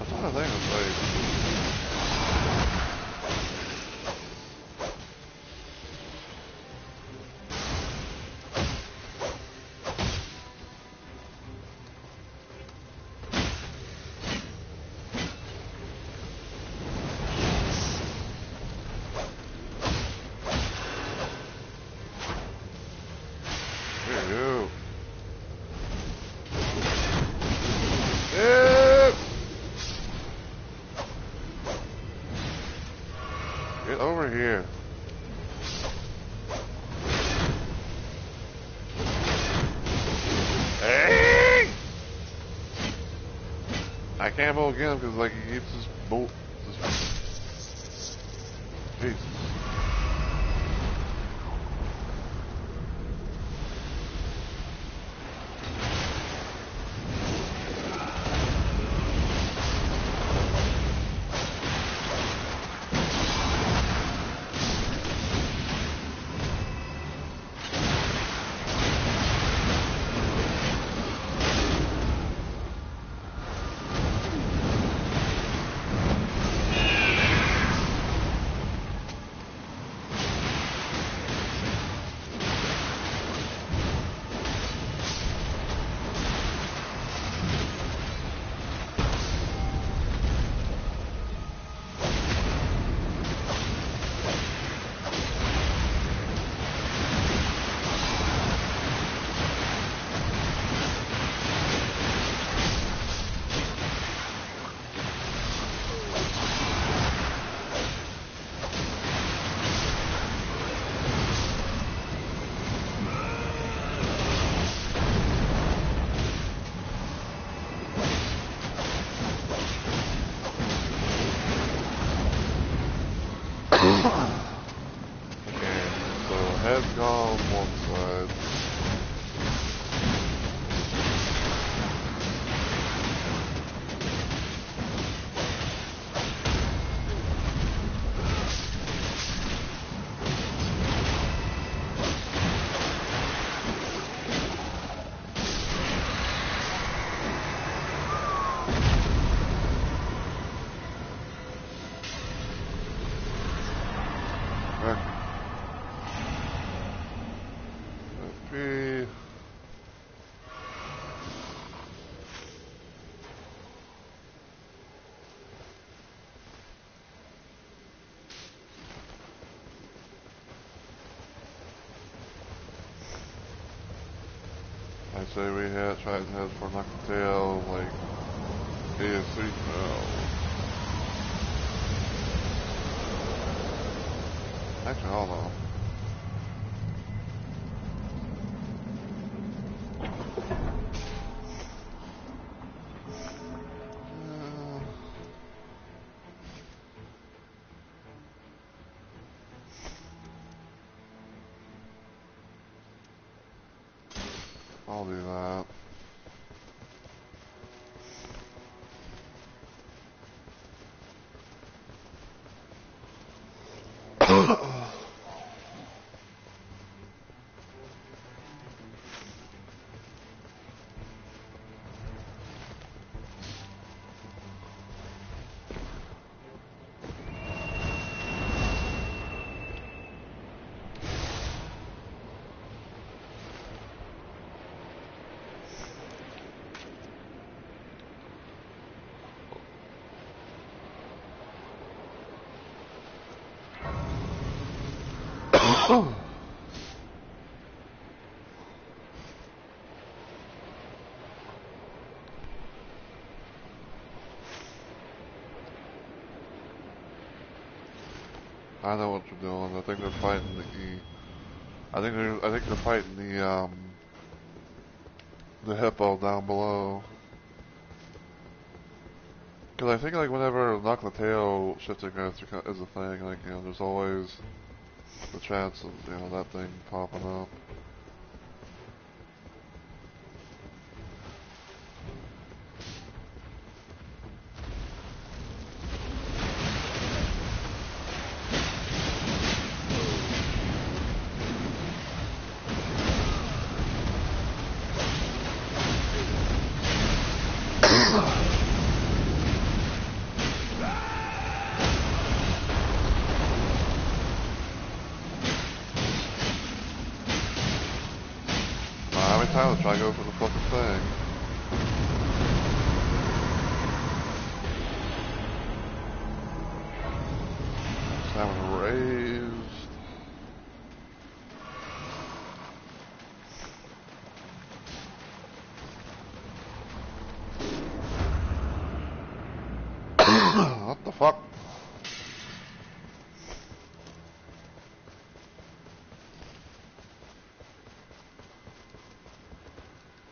I'm trying to think of like. There you go. Yeah. Get over here. Hey! I can't bolt again because like he keeps his bolt. Jesus. Okay, so head's gone on one side. FP. I say we try to head for Knuckle Tail, like, ASC. No. Actually, hold on. I'll do that. I know what you're doing. I think they're fighting the E. I think they're fighting the hippo down below. Cause I think like whenever knock the tail shifting is a thing, like there's always the chance of that thing popping up. How try to go for the fucking thing. Stamina raised. What the fuck?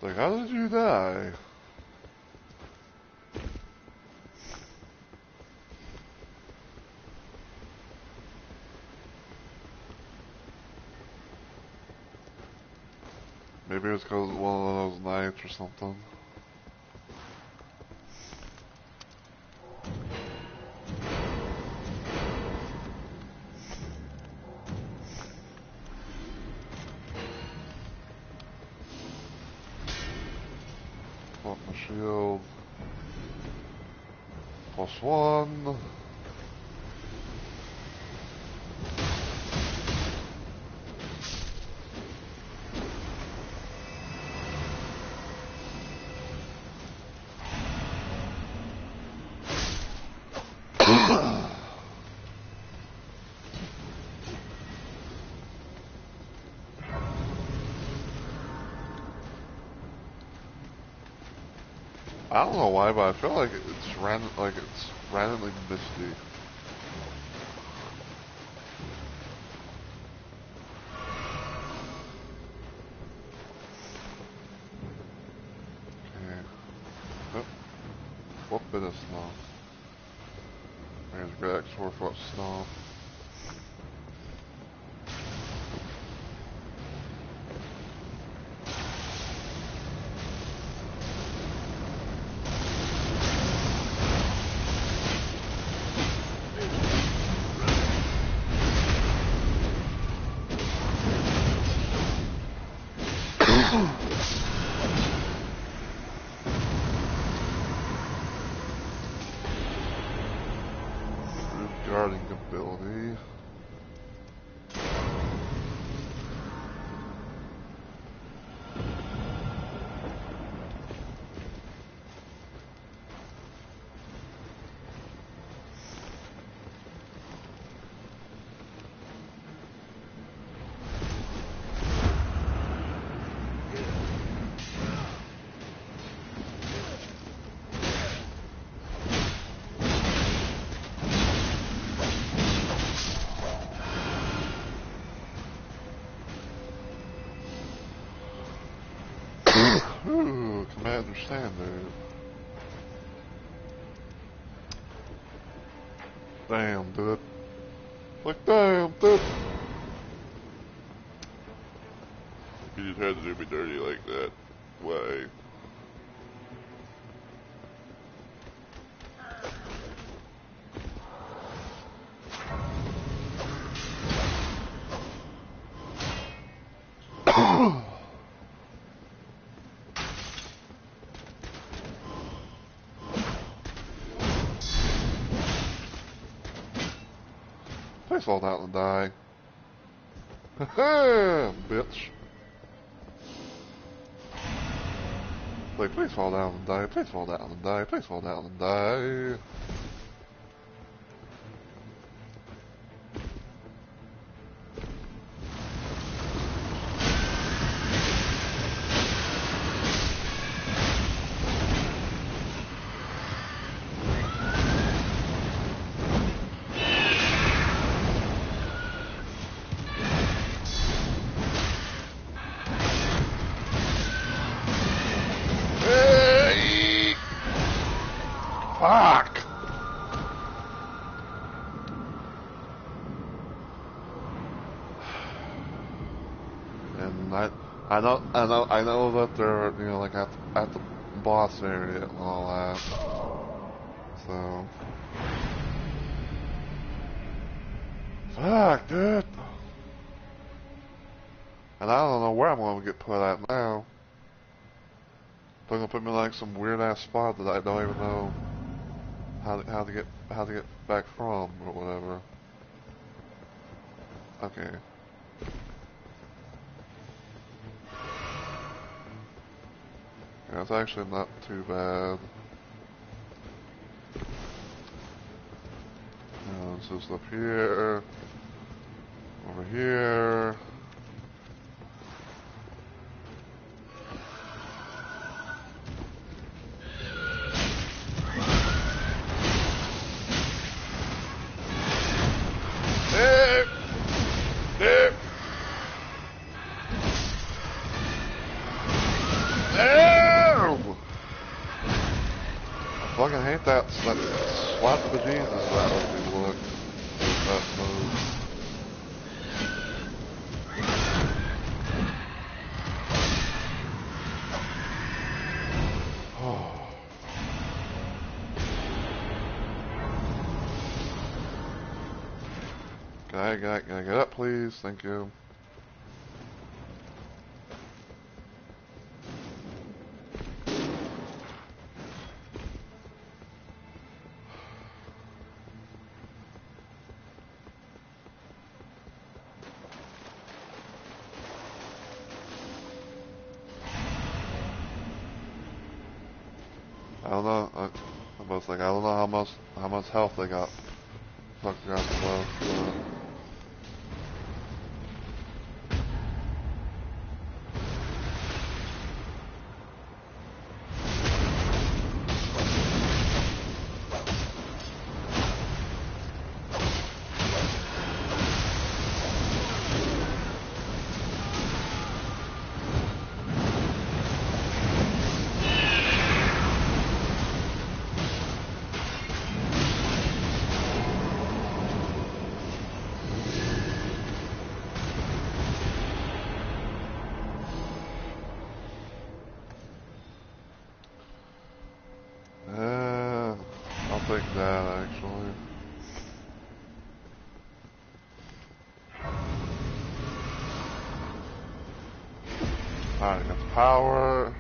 Like, how did you die? Maybe it was because of one of those nights or something. Put my shield. +1. I don't know why, but I feel like it's randomly misty. Okay. Oh, what bit of snow? There's Rex 4-foot snow. Guarding ability. Ooh, Commander Standard. Damn, dude. Like, damn, dude. You just had to do me dirty like that. way. Please fall down and die. Bitch. Like, please fall down and die. Please fall down and die. Please fall down and die. Fuck! And I know that they're, you know, like at the boss area and all that. So, fuck, dude. And I don't know where I'm gonna get put at now. They're gonna put me in like some weird ass spot that I don't even know how to get back from or whatever. Okay. Yeah, it's actually not too bad. This is up here, over here. I fucking hate that slap the Jesus that ugly look. That move. Oh. Can I get up, please? Thank you. I don't know. I was like, I don't know how much health they got. Fucked around below. I'll take that, actually. Alright, got the power.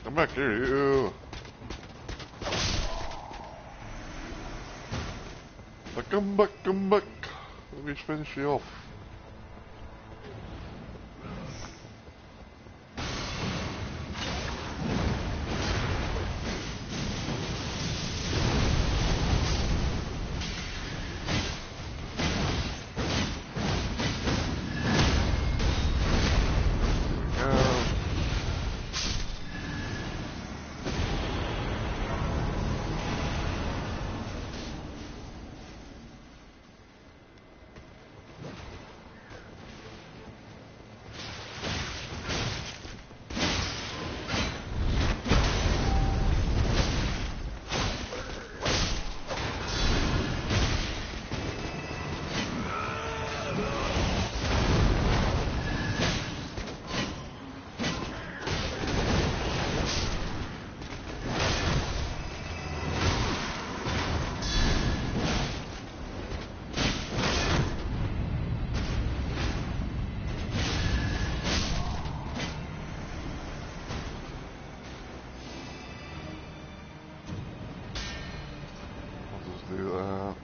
Come back here, you. Come back, come back. Let me finish you off. do that.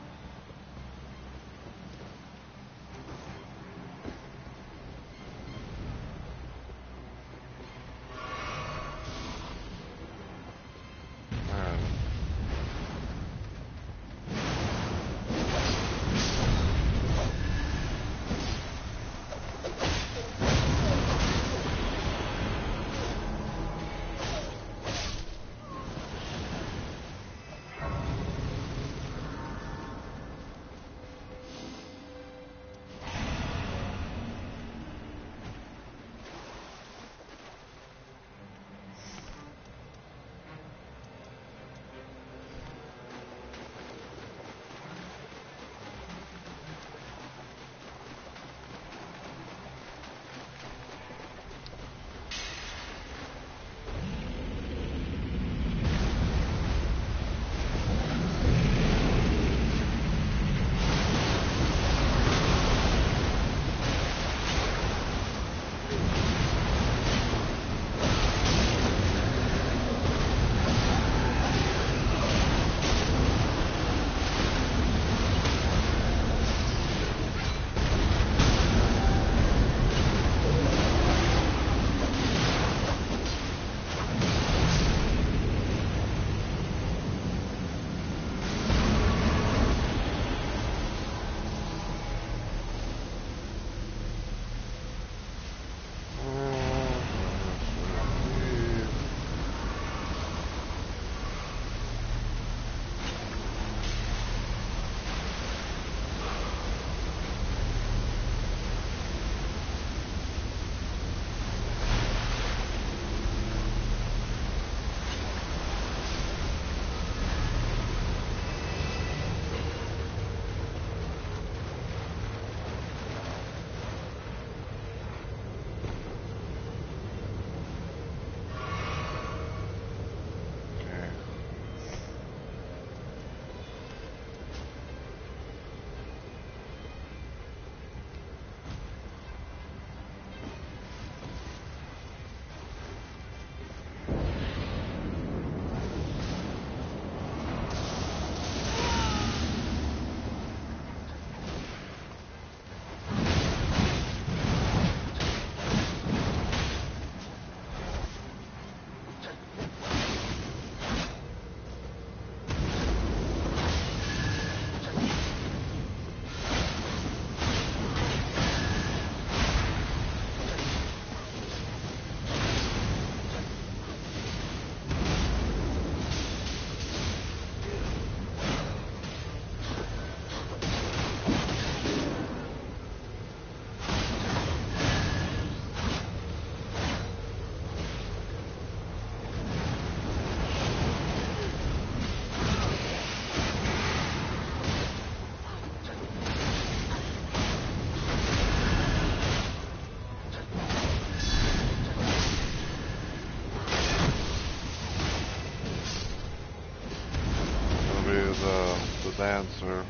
The dancer.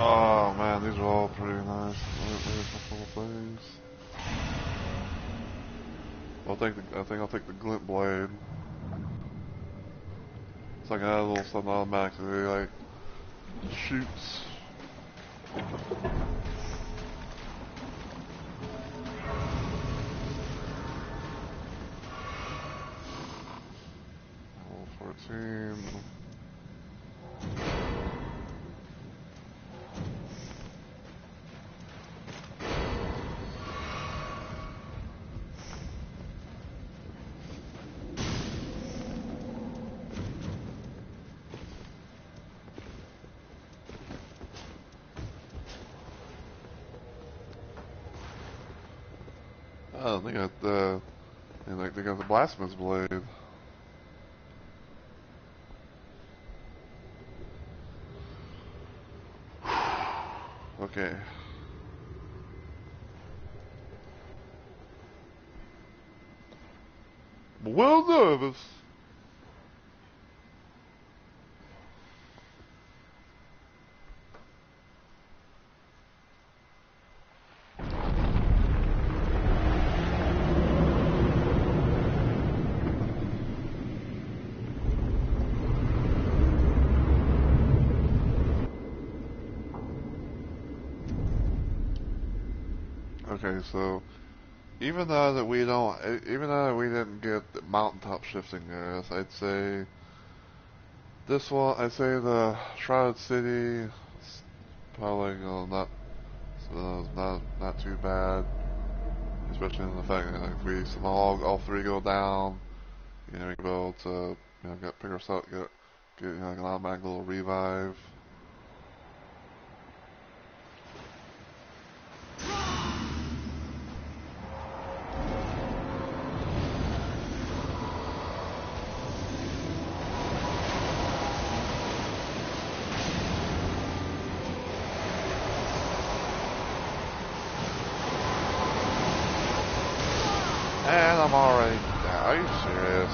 Oh man, these are all pretty nice. There's a couple of things. I think I'll take the glint blade. It's like a little something automatically like shoots. 13. Oh, they got the, and like they got the blacksmith's blade. Okay. Well nervous. Okay, so even though that we don't, even though we didn't get the mountaintop shifting areas, I'd say this one, I'd say the Shrouded City, probably not too bad, especially in the fact that if we somehow all three go down, you know, we can be able to, you know, pick ourselves, get you know, like an automatic little revive. And I'm already down. Are you serious?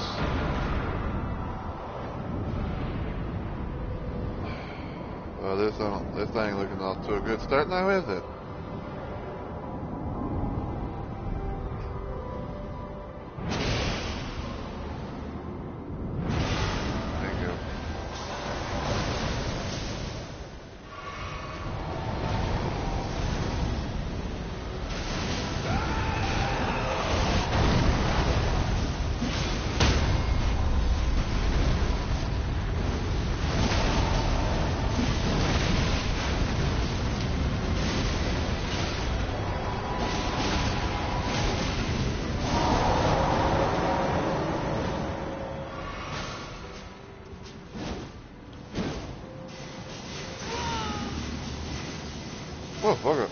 Well, this ain't looking off to a good start now, is it? Thank you. Oh, fuck it.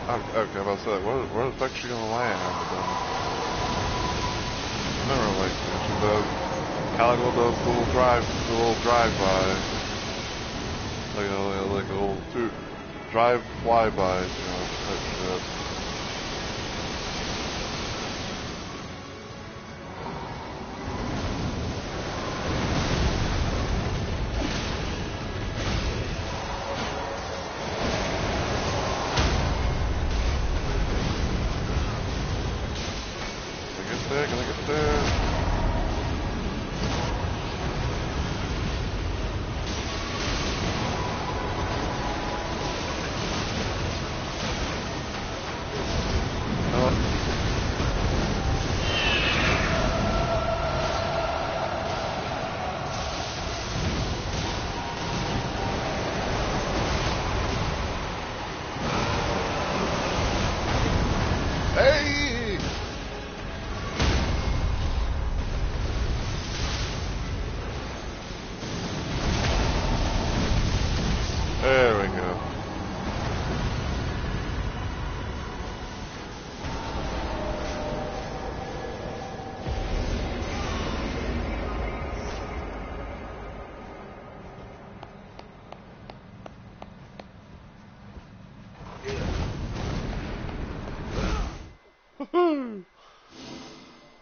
Okay, I was about to say, where the fuck is she gonna land? Remember, like, she does, Calico does the little drive-by. Like, you know, like a little drive-fly-bys, you know, type shit. Can I get there?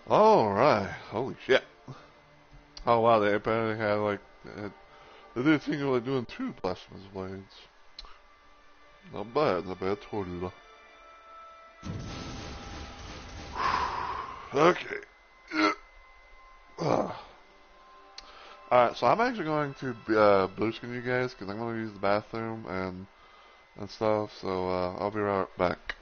Alright, holy shit. Oh wow, they apparently had like, they did think of like doing 2 blasphemous blades. Not bad at all. Okay. Alright, so I'm actually going to blue screen you guys because I'm going to use the bathroom and stuff, so I'll be right back.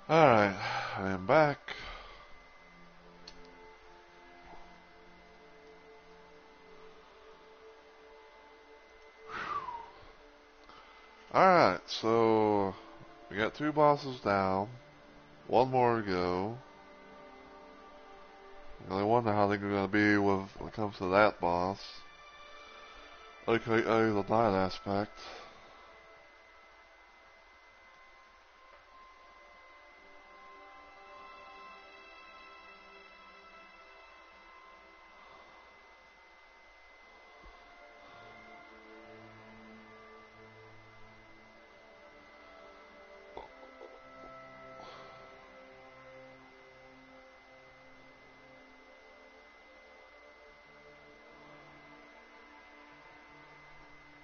Alright, I am back. Alright, so we got 2 bosses down. 1 more to go. I wonder how they're going to be when it comes to that boss. Okay, the night aspect.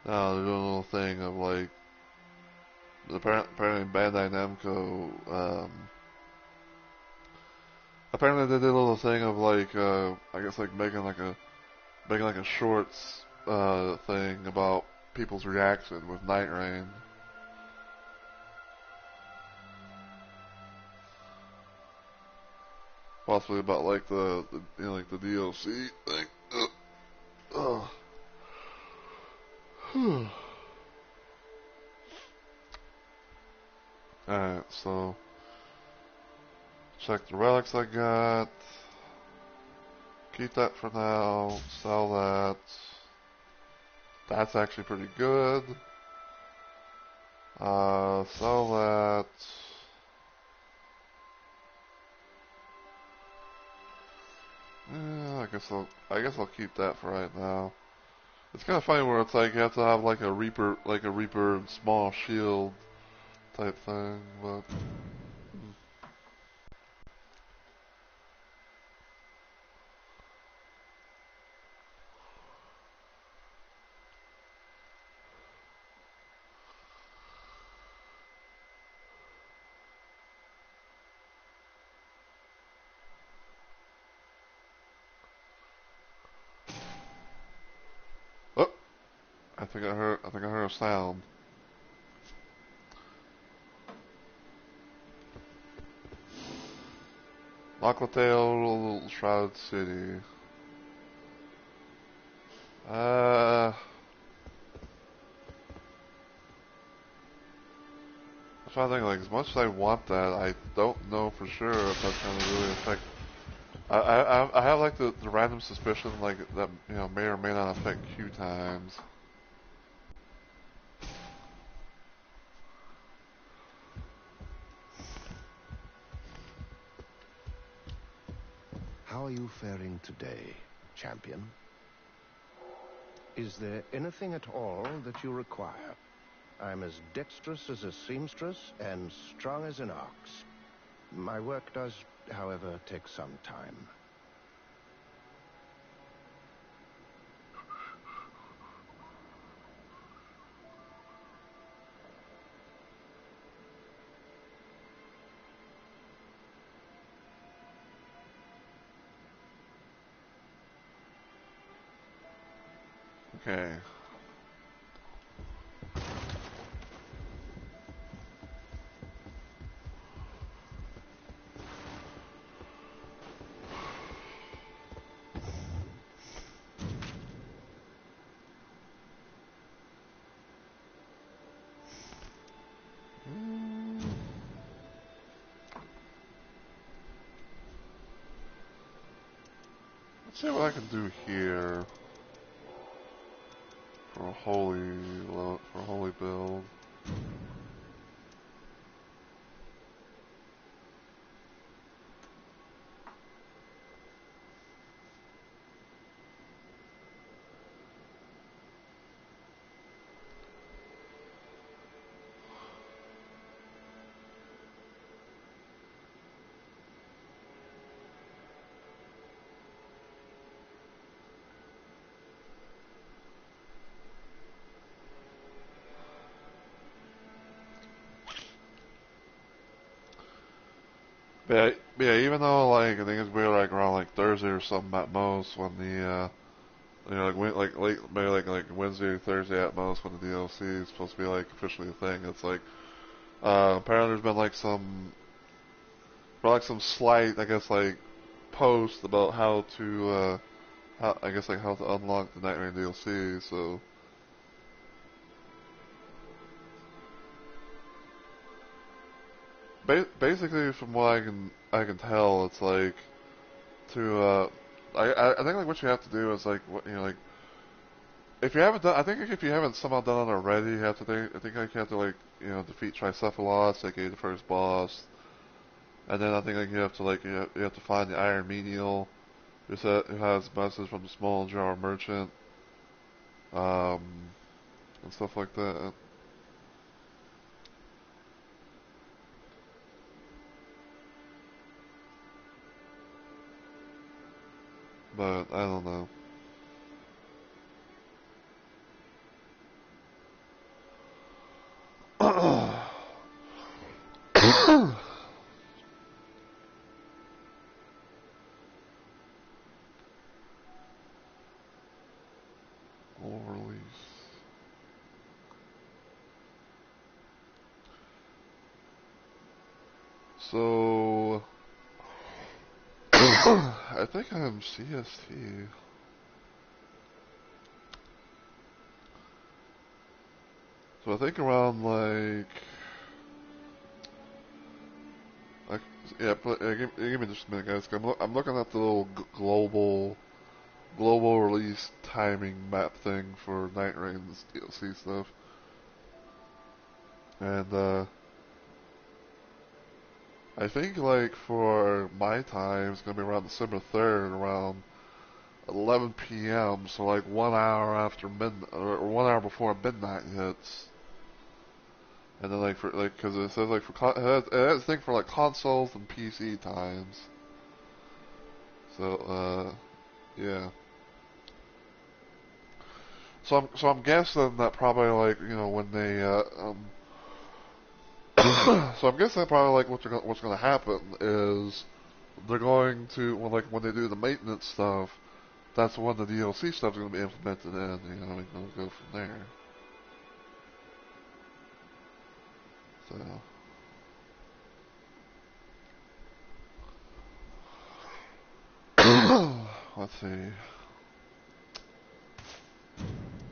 Now they're doing a little thing of like, apparently Bandai Namco, apparently they did a little thing of like, I guess like making like a shorts, thing about people's reaction with Night Rain. Possibly about like the you know, like the DLC thing. Alright, so check the relics I got. Keep that for now. Sell that. That's actually pretty good. Sell that. Yeah, I guess I'll keep that for right now. It's kind of funny where it's like you have to have like a Reaper small shield type thing, but oh, I think I heard a sound. Aquatail Shroud City. Uh, I'm trying to think, like, as much as I want that, I don't know for sure if that's going to really affect. I have like the random suspicion, like, that, you know, may or may not affect queue times. How are you faring today, champion? Is there anything at all that you require? I'm as dexterous as a seamstress and strong as an ox. My work does, however, take some time. Okay. Let's see what I can do here for a holy build. Yeah, even though like I think it's be like around like Thursday or something at most when the you know like late maybe like Wednesday or Thursday at most when the DLC is supposed to be like officially a thing. It's like apparently there's been like some slight I guess like post about how to how I guess like how to unlock the Night Rain DLC. So basically from what I can tell, it's like to I think like what you have to do is like what you know like if you haven't done I think if you haven't somehow done it already, you have to I think like you have to like you know defeat Tricephalos, aka the first boss, and then I think like you have to like you have to find the Iron Menial, who has a message from the Small Jar Merchant, um, and stuff like that. But I don't know. Full release. So I think I'm CST. So I think around like yeah, give me just a minute, guys. I'm looking at the little global release timing map thing for Night Rain's DLC stuff, and I think like for my time it's gonna be around December 3rd, around 11 p.m. So like 1 hour after midnight or 1 hour before midnight hits. And then like for like because it says like it has a thing for like consoles and PC times. So yeah. So I'm guessing that probably like you know when they so I'm guessing that probably like what's gonna happen is they're going to when they do the maintenance stuff, that's when the DLC stuff is gonna be implemented in. You know, and they'll go from there. So let's see.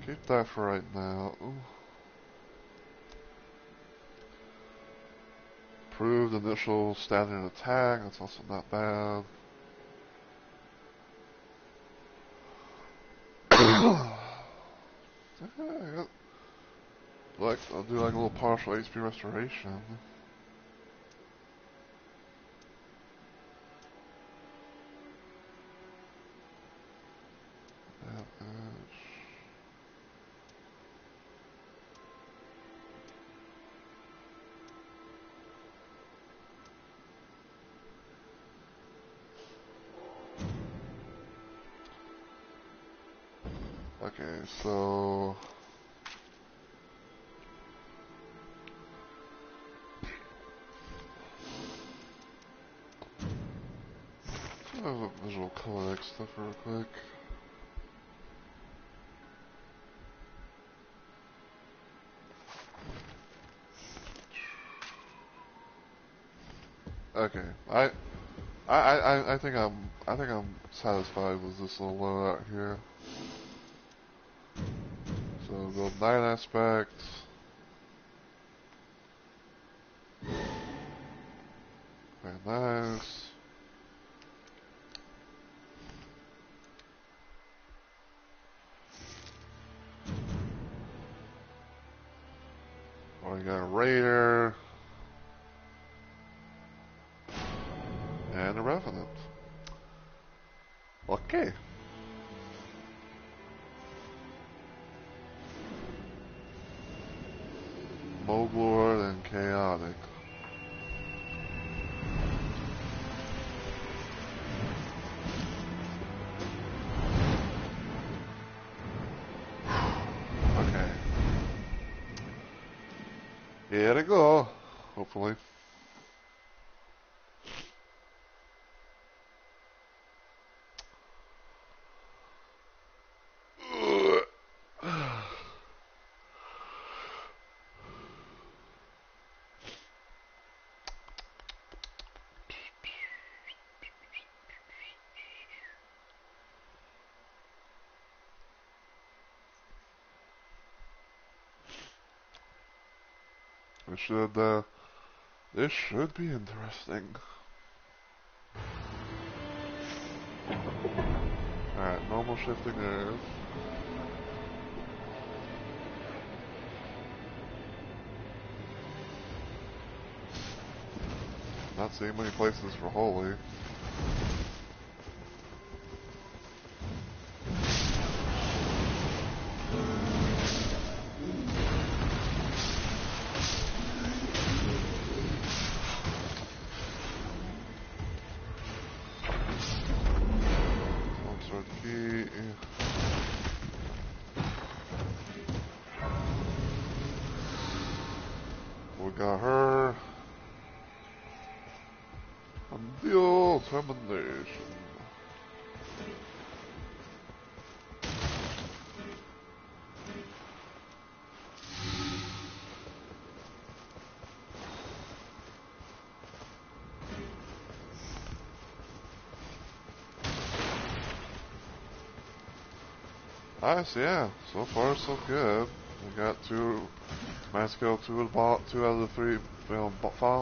keep that for right now. Ooh. Improved initial standard attack, that's also not bad. Like, I'll do like a little partial HP restoration. Okay, so let's have a visual codec stuff real quick. Okay, I think I'm satisfied with this little loadout here. So go 9 aspects. Very nice. Oh, we got a Raider. And a Revenant. Okay. Moglord and Chaotic. Okay. Here to go. Hopefully. This should be interesting. Alright, normal shifting earth. Not seeing many places for holy. Sword key. We got her. Undeal termination. Nice, yeah. So far, so good. We got managed to kill two out of the three final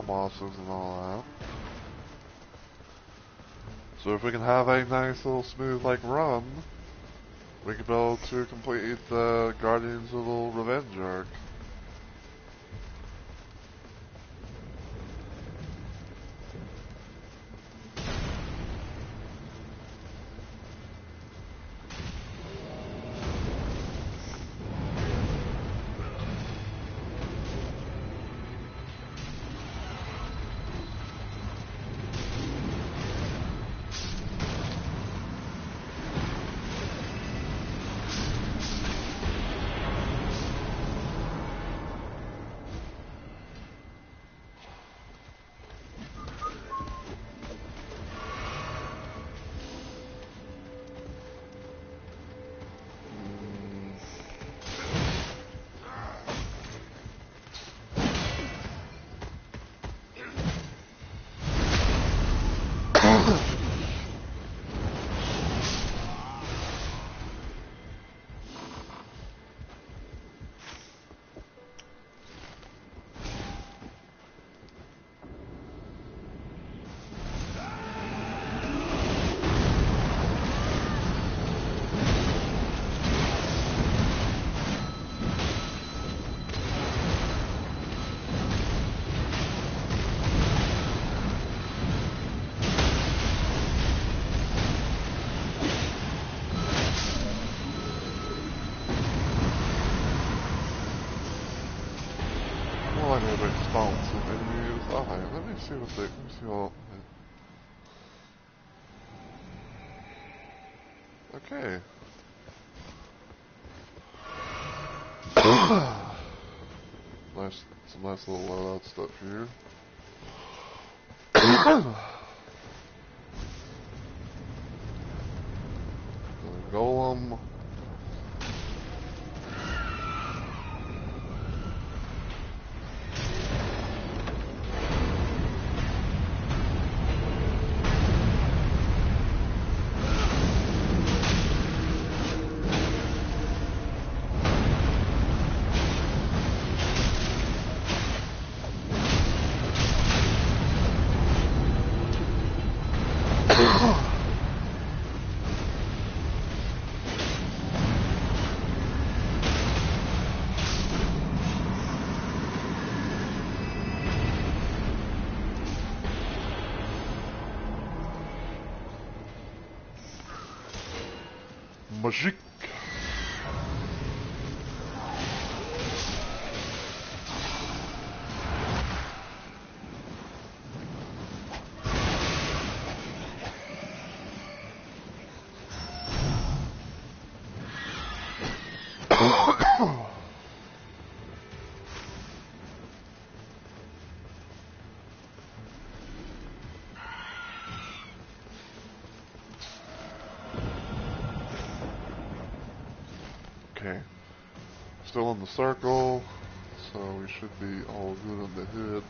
bosses and all that. So if we can have a nice little smooth run, we could be able to complete the Guardians of the Revenge arc. responsive menus. Alright, let me see what they, let me see what, okay. Nice, some nice little loadout stuff here. Golem. Magic. Okay. Still in the circle, so we should be all good on the hood.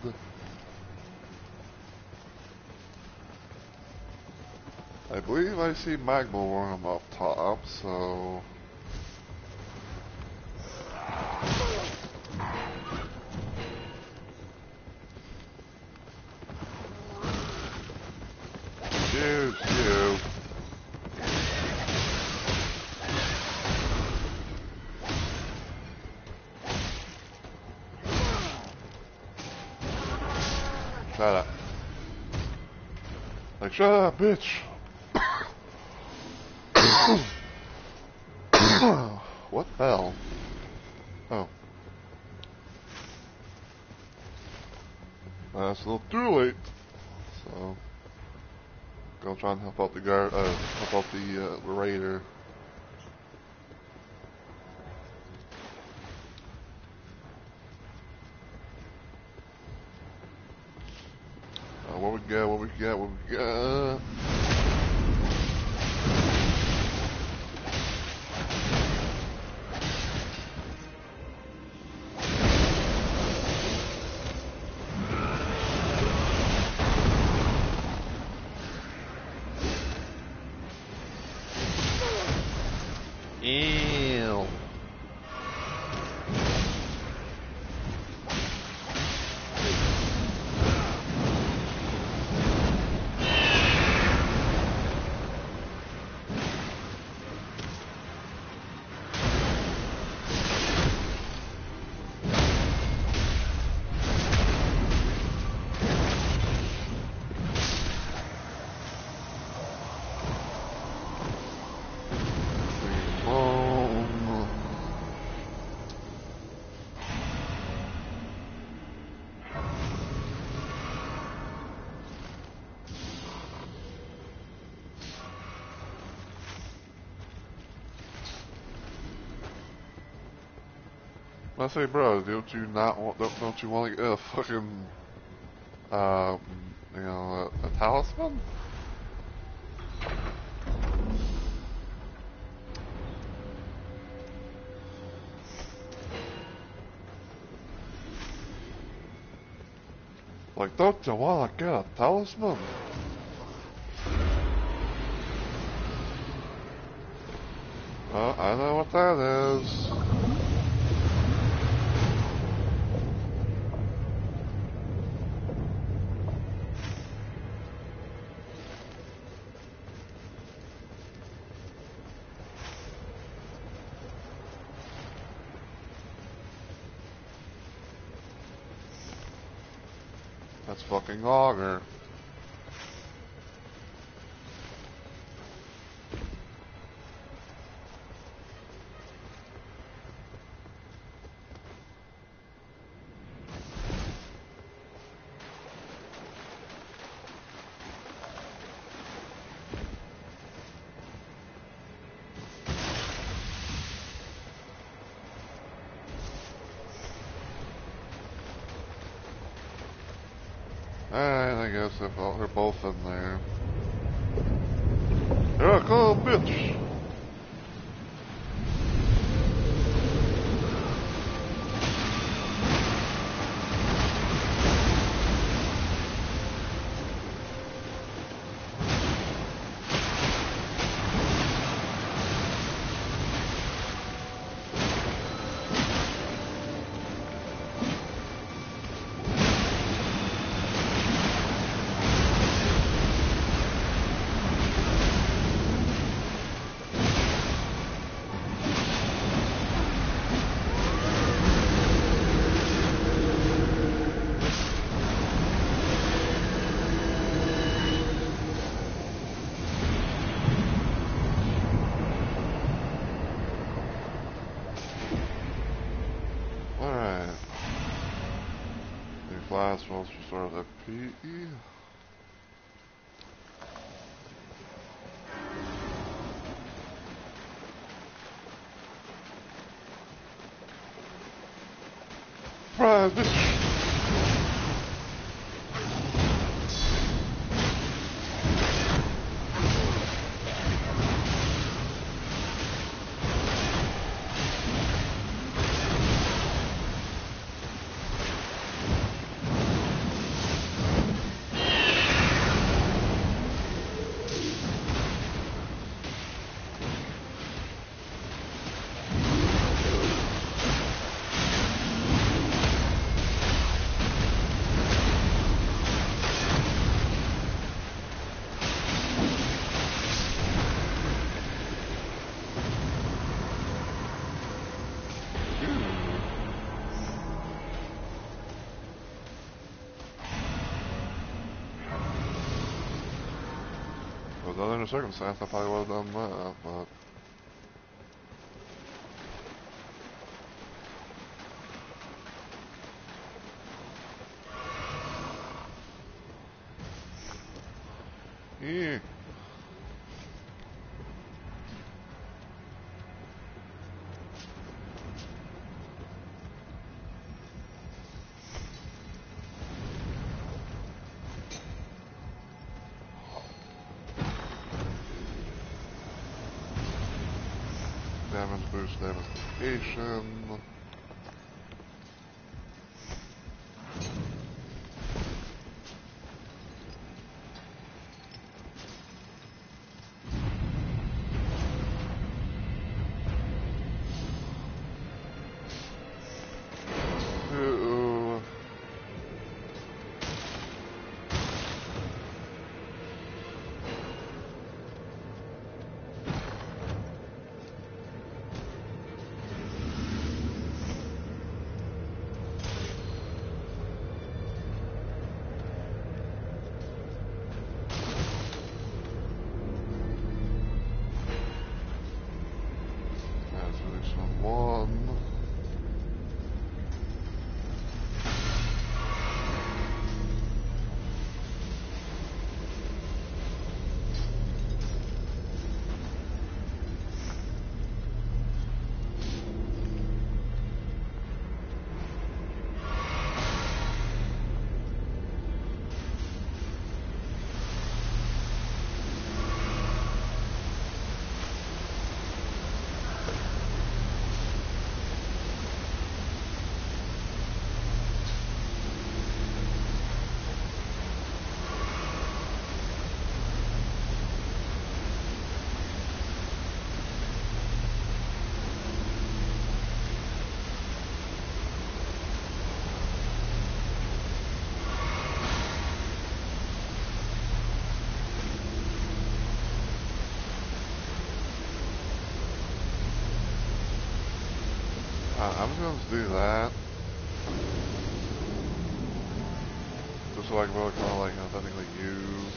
I believe I see magma worm up top, so... Shoot you. Shut up. Like, shut up, bitch! What the hell? Oh. That's a little too late. So, go try and help out the guard, help out the raider. What we got, what we got, what we got? Ew. I say, bro, don't you not want? Don't you want to get a fucking, you know, a talisman? Like, don't you want to get a talisman? I know what that is. That's fucking auger. Alright, I guess if they're both in there. Here I come, bitch! Alright. These last ones will start at PE. Surprise, bitch! With other circumstance, I probably would have done that, but... Yeah. Damage boost, devastation. Uh-oh. Resolution 1. I'm just going to do that. Just so I can really kind of like, technically use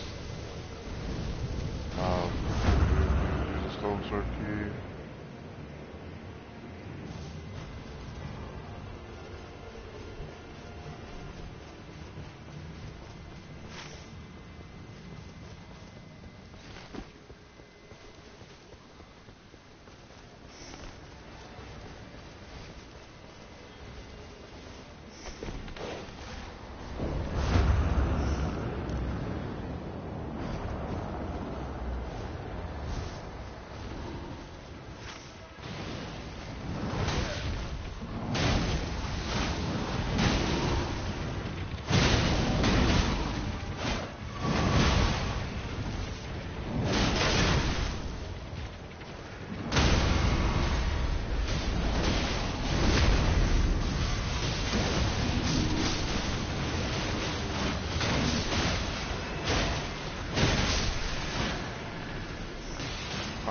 the stone sword key.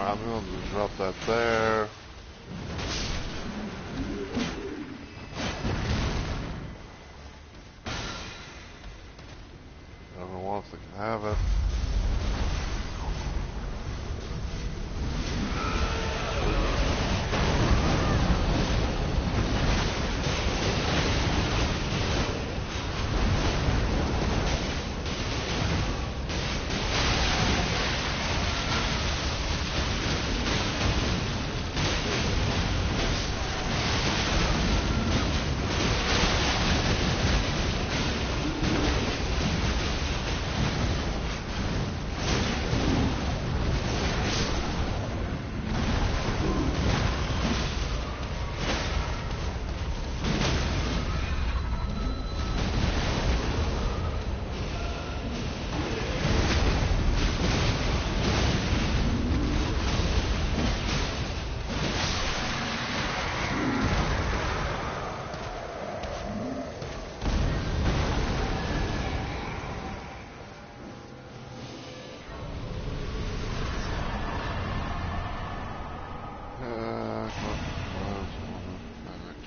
I'm going to drop that there. Whoever wants, they can have it.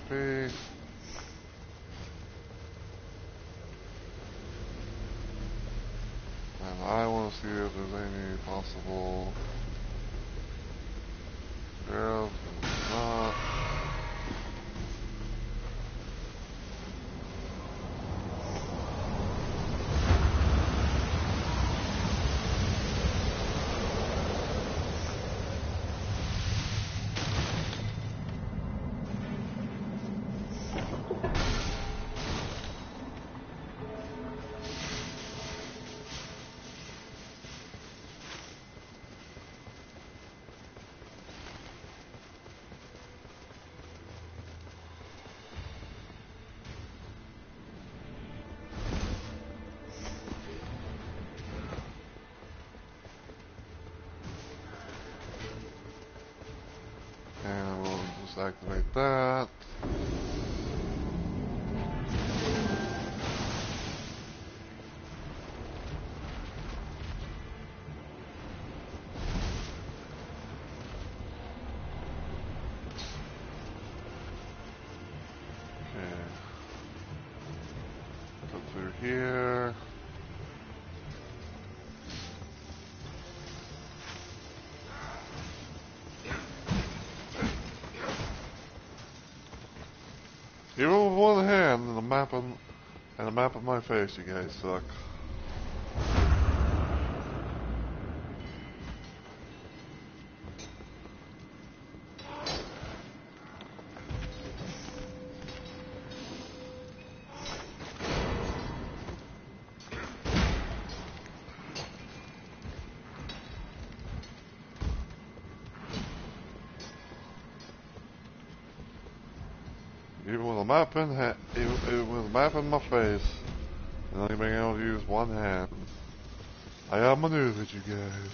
XP. And I want to see if there's any possible barrels. There's not. And we'll just activate that. Okay. Go through here. Even with one hand and a map of my face, you guys suck. Even with a map even with a map in my face, and only being able to use one hand, I outmaneuvered you guys.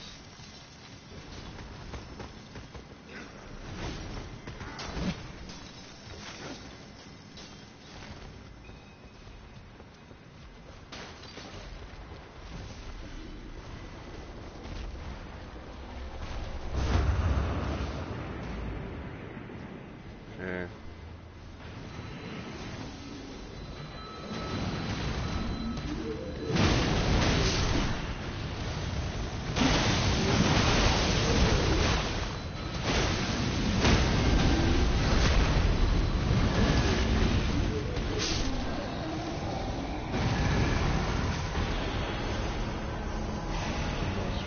Okay.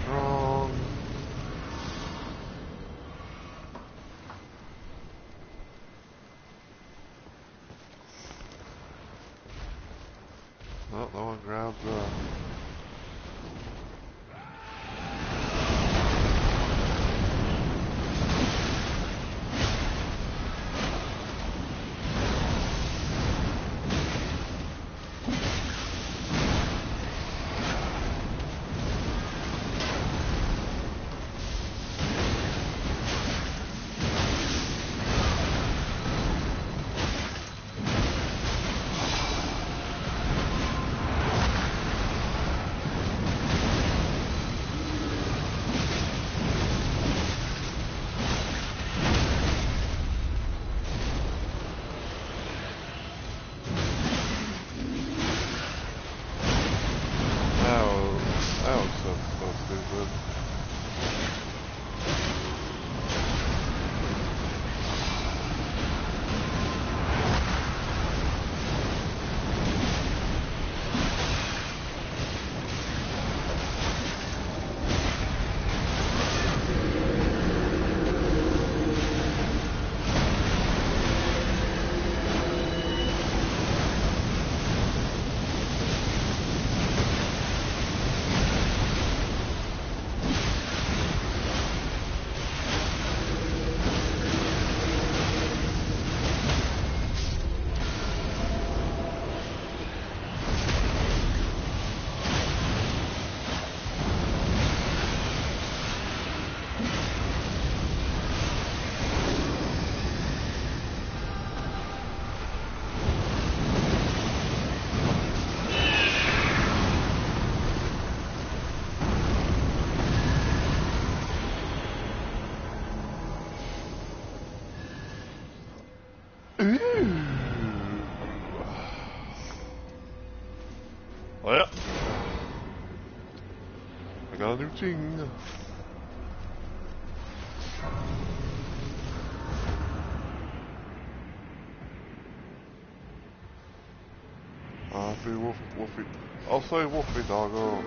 Strong. No, no one grabs that. ching. Wolfie. I'll say Wolfie doggo.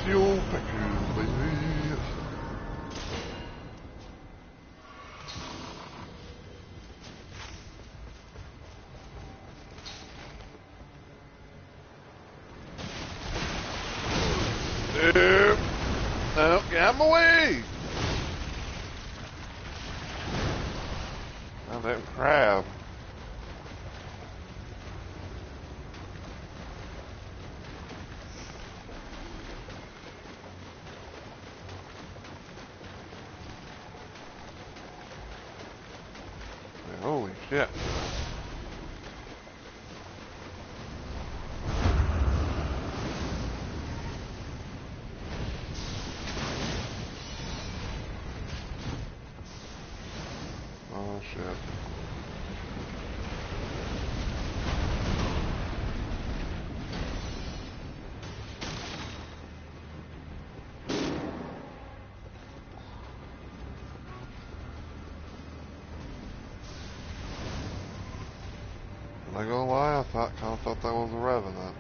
Fuel package, baby. No, get out of my way! Oh, that crab. Holy shit. Oh shit. I'm not gonna lie, I kinda thought that was a revenant.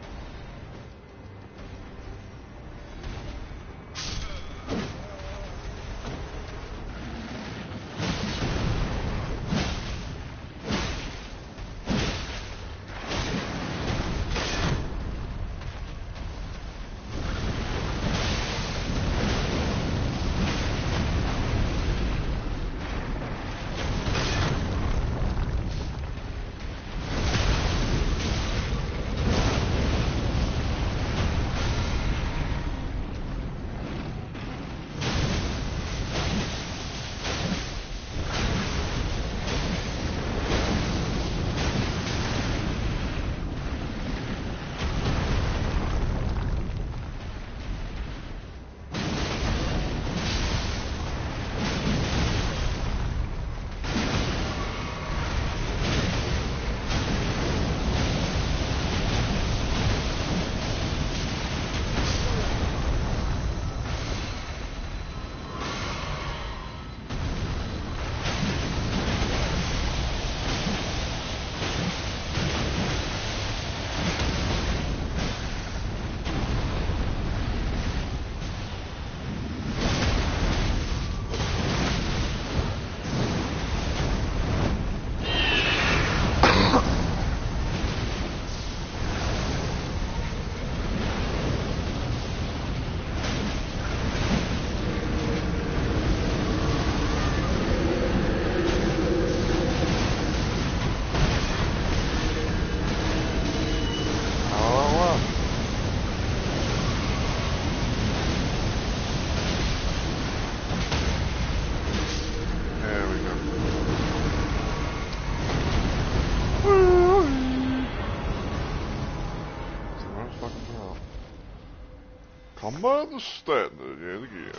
I'm understanding it again.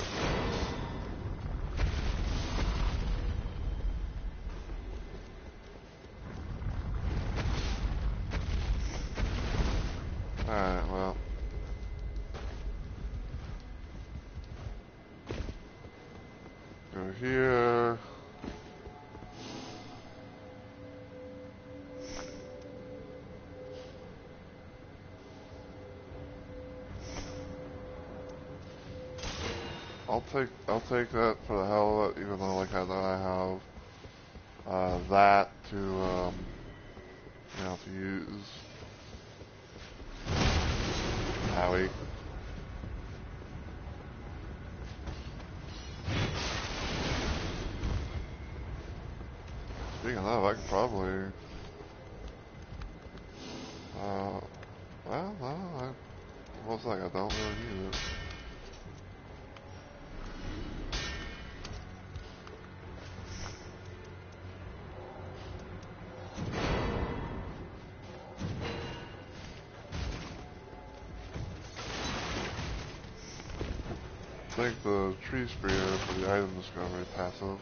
Alright, well. Go here. I'll take that for the hell of it, even though like I have that to to use. Howie. Speaking of, I could probably... well, no, looks like I don't really need it. I think the tree sprayer for the item discovery passive.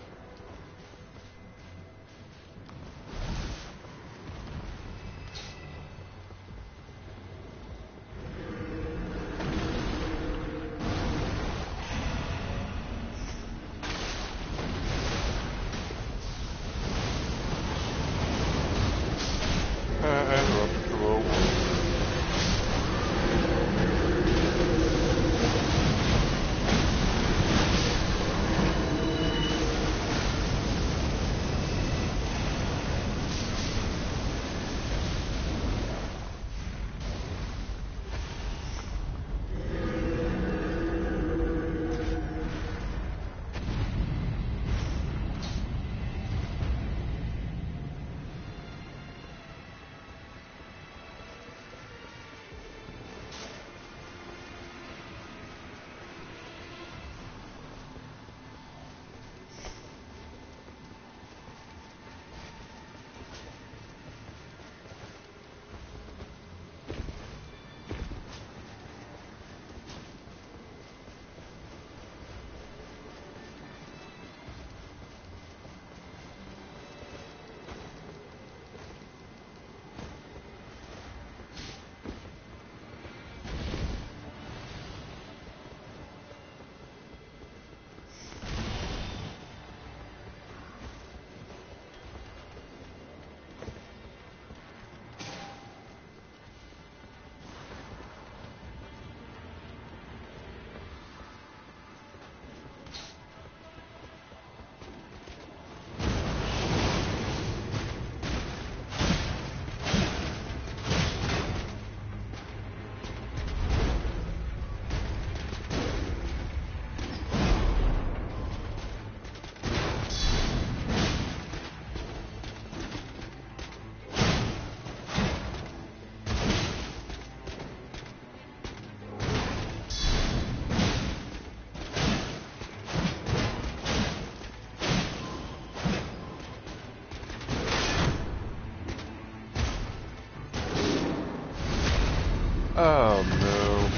Oh no.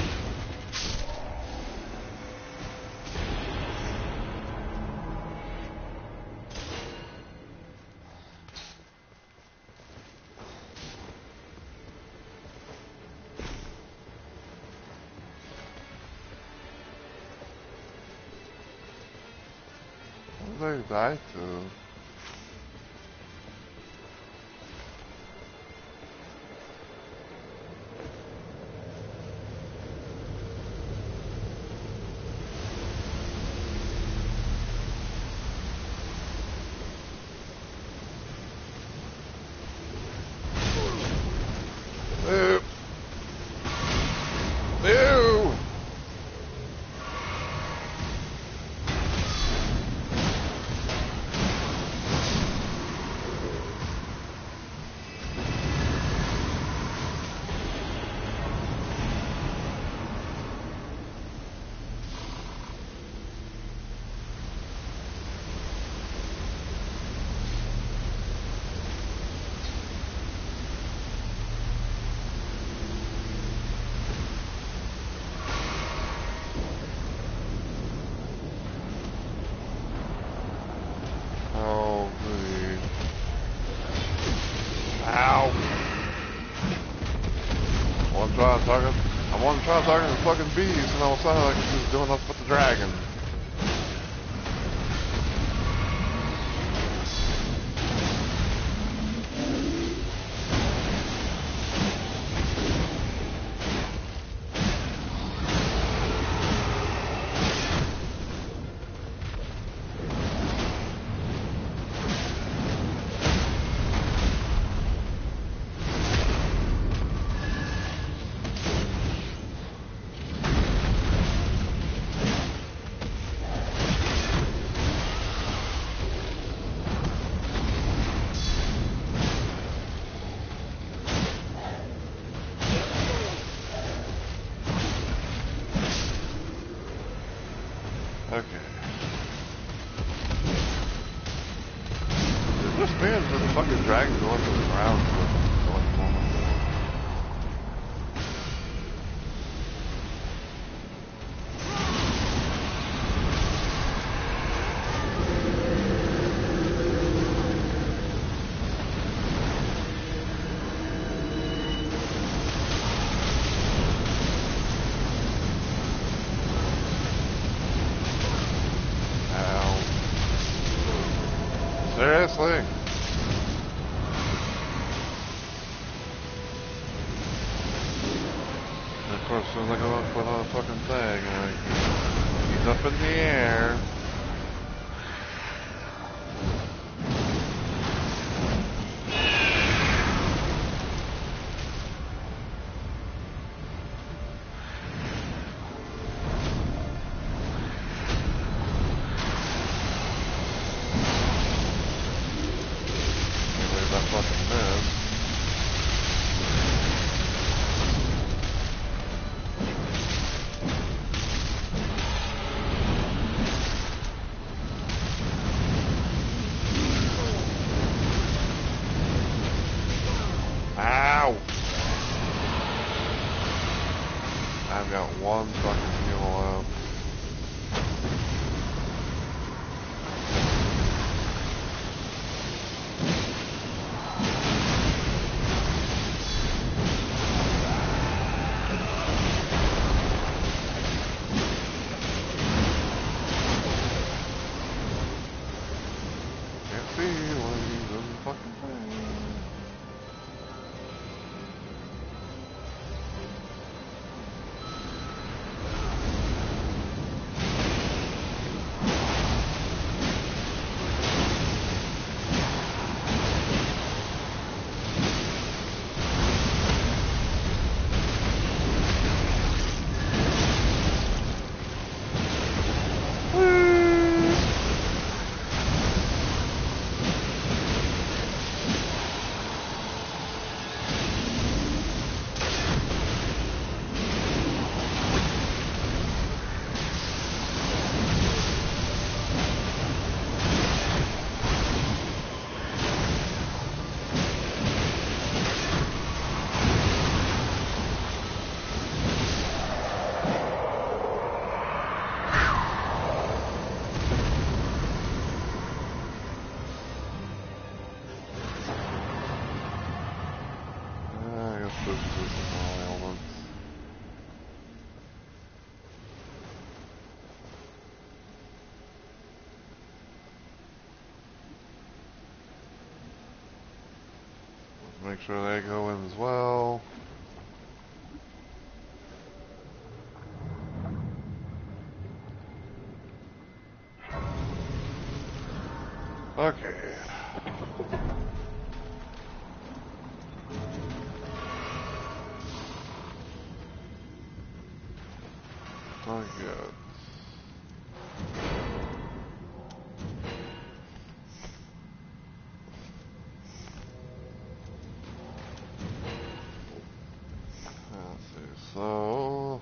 What did I die to? Ew. Ew. Oh, goody. Ow. I want to try talking to the fucking bees, and all of a sudden like it's just doing nothing but the dragon. Okay. This man's been fucking dragging going to the ground for like 4 months. Seriously? And of course, as soon as I go up with a fucking thing, like, he's up in the air. Anyway, that fucking missed. Ow! I've got one fucking heal left. Can't see what he's doing fucking thing. I guess this is my elements. Let's make sure they go in as well. Okay. Oh, good. Let's see. So.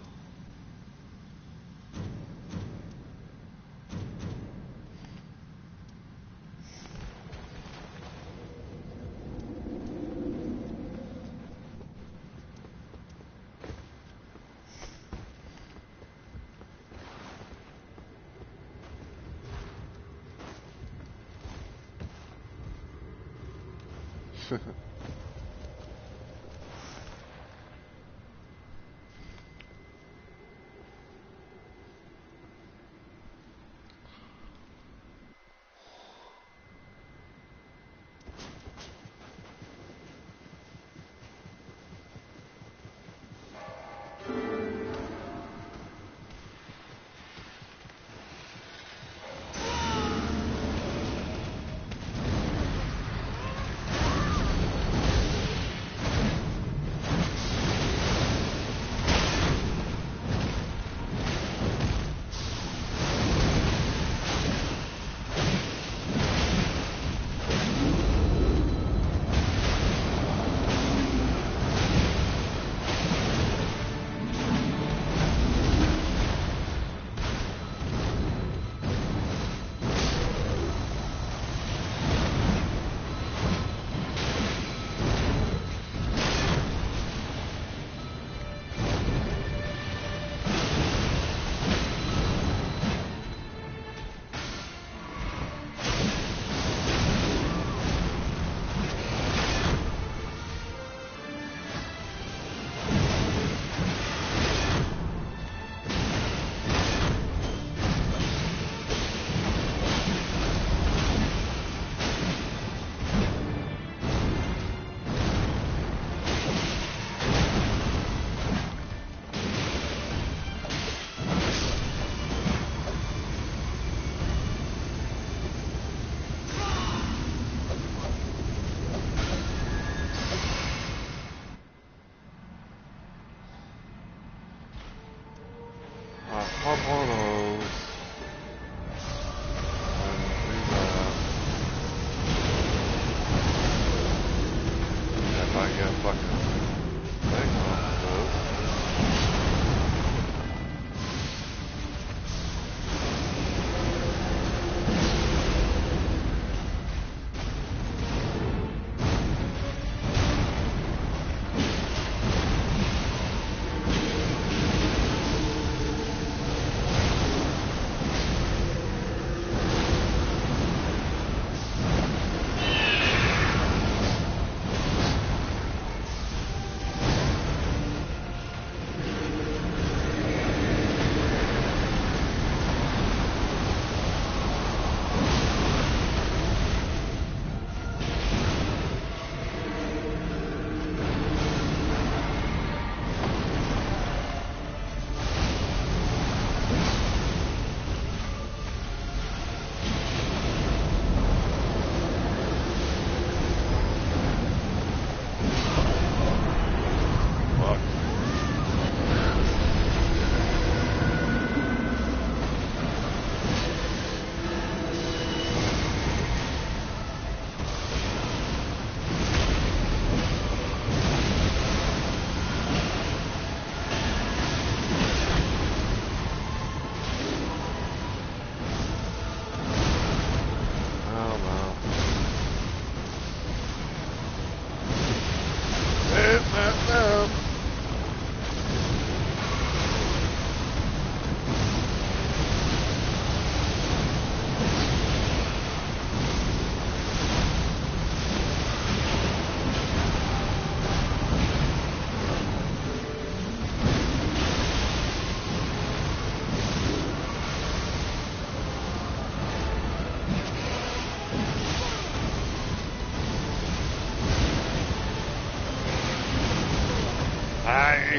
I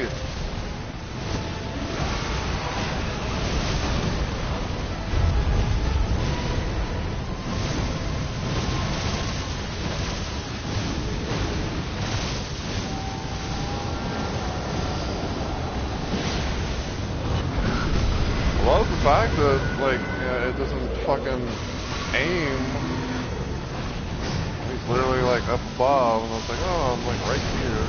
love the fact that, like, it doesn't fucking aim. He's literally, like, up above, and I was like, oh, I'm, like, right here.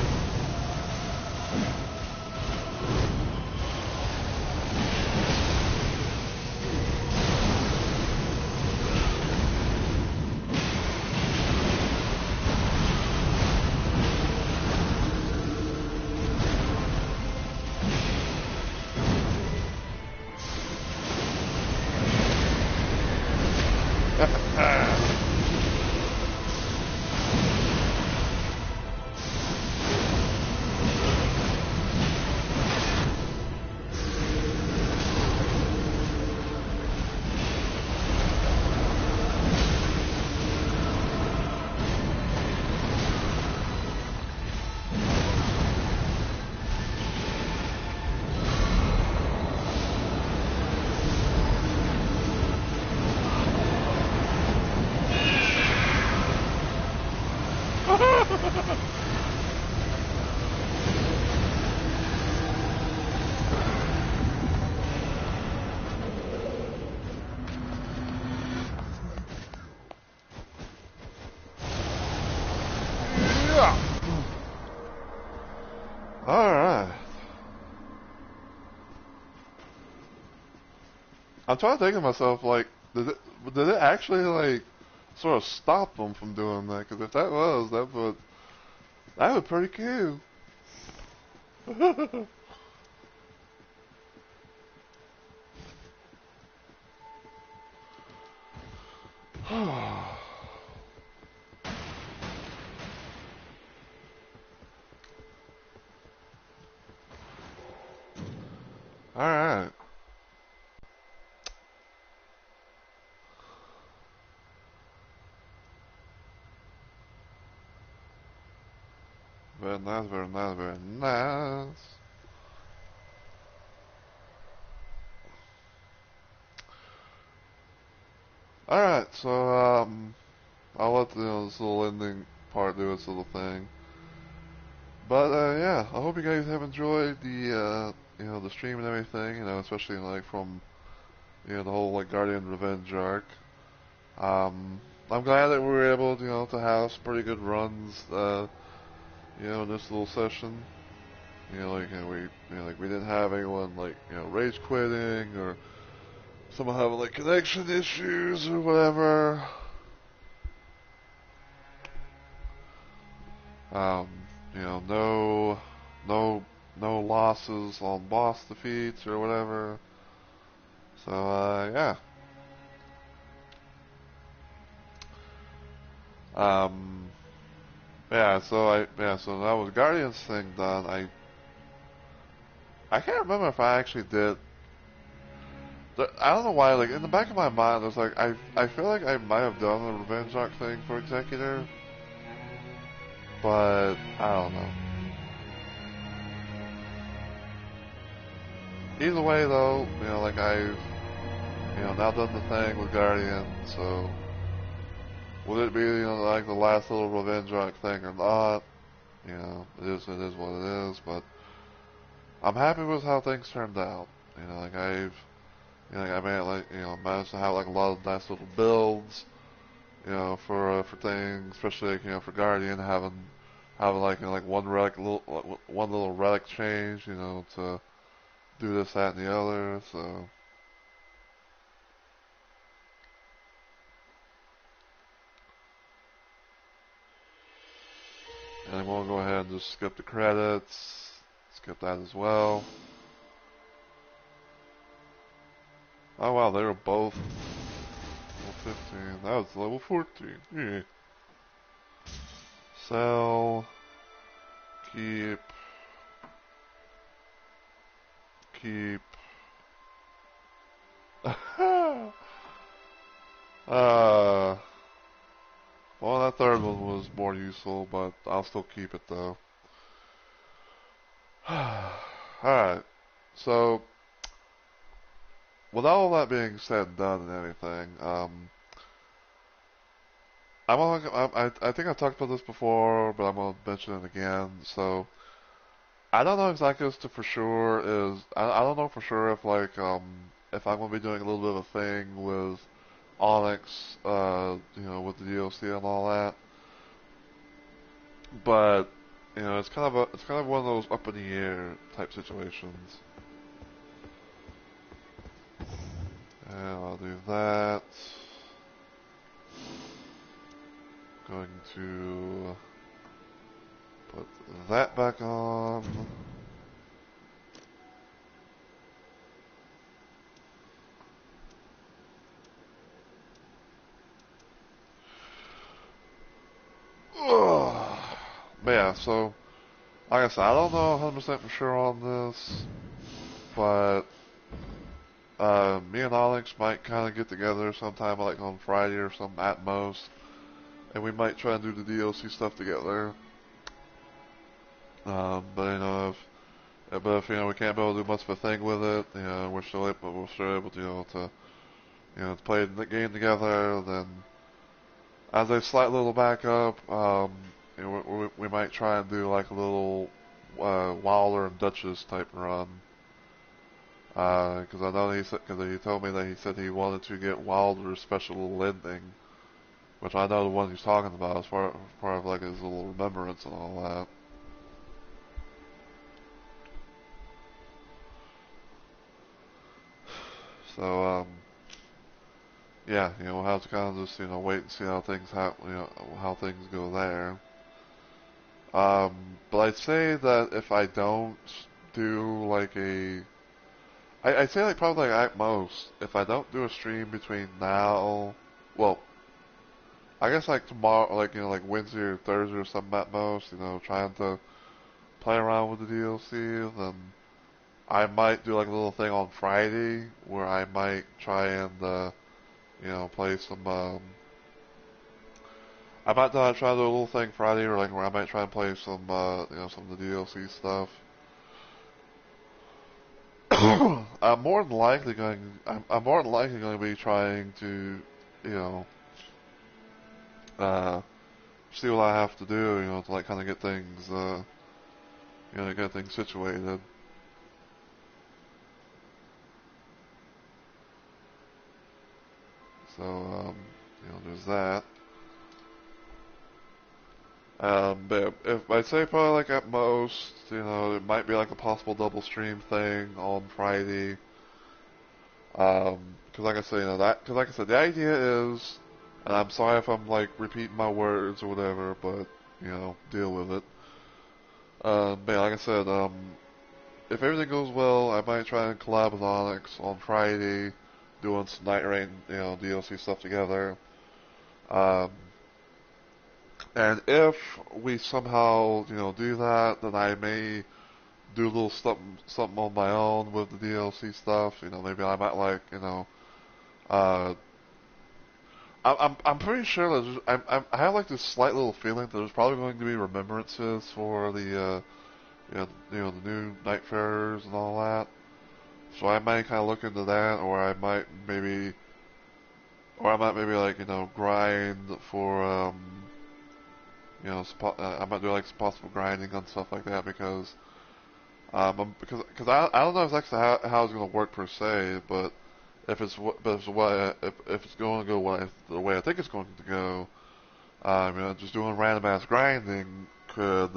Alright. I'm trying to think of myself, like, did it actually, like, sort of stop them from doing that? Because if that was, that would pretty cool. Alright. Very nice, very nice, very nice. Alright, so, I'll let this little ending part do its little thing. But, yeah, I hope you guys have enjoyed the, the stream and everything, especially, like, from, the whole, like, Guardian Revenge arc. I'm glad that we were able, to have some pretty good runs, in this little session. We didn't have anyone, like, rage quitting, or someone having, like, connection issues, or whatever. Um, no losses on boss defeats, or whatever. So, yeah. So that was Guardians thing done. I can't remember if I actually did. I don't know why, like, in the back of my mind, there's like, I feel like I might have done the Revenge Arc thing for Executor, but I don't know. Either way, though, like, I've, now done the thing with Guardian, so would it be, like, the last little Revenge Arc thing or not? It is what it is, but I'm happy with how things turned out. Like, I managed to have, like, a lot of nice little builds, for things, especially, like, for Guardian, having like, like one little relic change, to do this, that, and the other, so. And I'm gonna go ahead and just skip the credits, skip that as well. Oh wow, they were both level 15, that was level 14, yeah. Sell, keep, well, that third one was more useful, but I'll still keep it though. Alright, so with all that being said and done and everything, I think I talked about this before, but I'm gonna mention it again. So I don't know exactly as to for sure I don't know for sure if I'm gonna be doing a little bit of a thing with Onyx, with the DLC and all that. But it's kind of one of those up in the air type situations. And I'll do that. Going to put that back on. Ugh. But yeah, so like I said, I don't know 100% for sure on this, but me and Alex might kind of get together sometime like on Friday or something at most, and we might try and do the DLC stuff together. But if we can't be able to do much of a thing with it, we're still able to to play the game together. Then as a slight little backup, we might try and do like a little Wilder and Duchess type run. Because I know because he told me that he said he wanted to get Wilder's special little ending, which I know the one he's talking about as part of like his little remembrance and all that. So yeah, we'll have to kind of just wait and see how how things go there. But I'd say that if I don't do like I'd say like probably like at most, if I don't do a stream between now, well, I guess like tomorrow, like Wednesday or Thursday or something at most, trying to play around with the DLC, then I might do like a little thing on Friday where I might try and, play some, I might try to do a little thing Friday or like where I might try and play some, some of the DLC stuff. I'm more than likely going to be trying to, you know, uh, see what I have to do, to like kind of get things situated. So, there's that. But if I'd say probably like at most, it might be like a possible double stream thing on Friday. Cause like I said, cause like I said, the idea is, and I'm sorry if I'm like repeating my words or whatever, but, deal with it. But yeah, like I said, if everything goes well, I might try and collab with Onyx on Friday, doing some Night Rain, DLC stuff together. Um, and if we somehow, do that, then I may do a little something on my own with the DLC stuff. Maybe I might like, uh, I'm pretty sure that I have like this slight little feeling that there's probably going to be remembrances for the, the new Nightfarers and all that. So I might kind of look into that, or I might maybe like, grind for, I might do like some possible grinding on stuff like that because I don't know exactly how it's going to work per se, but if it's going to go the way I think it's going to go, just doing random ass grinding could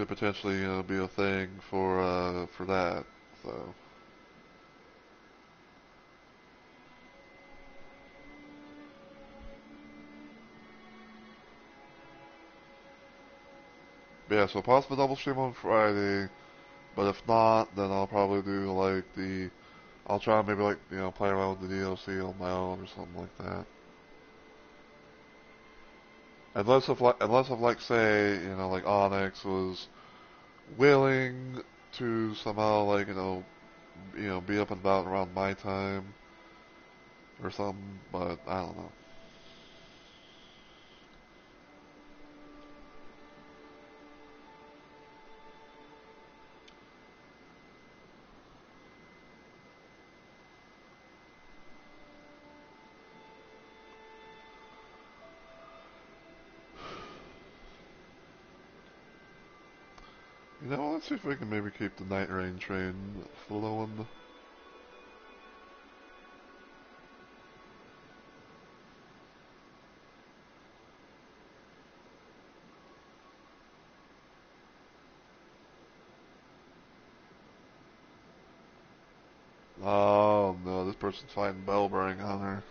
potentially be a thing for that. So. But yeah, so possible double stream on Friday, but if not, then I'll probably do I'll try and maybe like, play around with the DLC on my own or something like that. Unless of like say, like Onyx was willing to somehow like, be up and about around my time or something, but I don't know. You know, let's see if we can maybe keep the night rain train flowing. Oh no, this person's fighting Bellbring on her.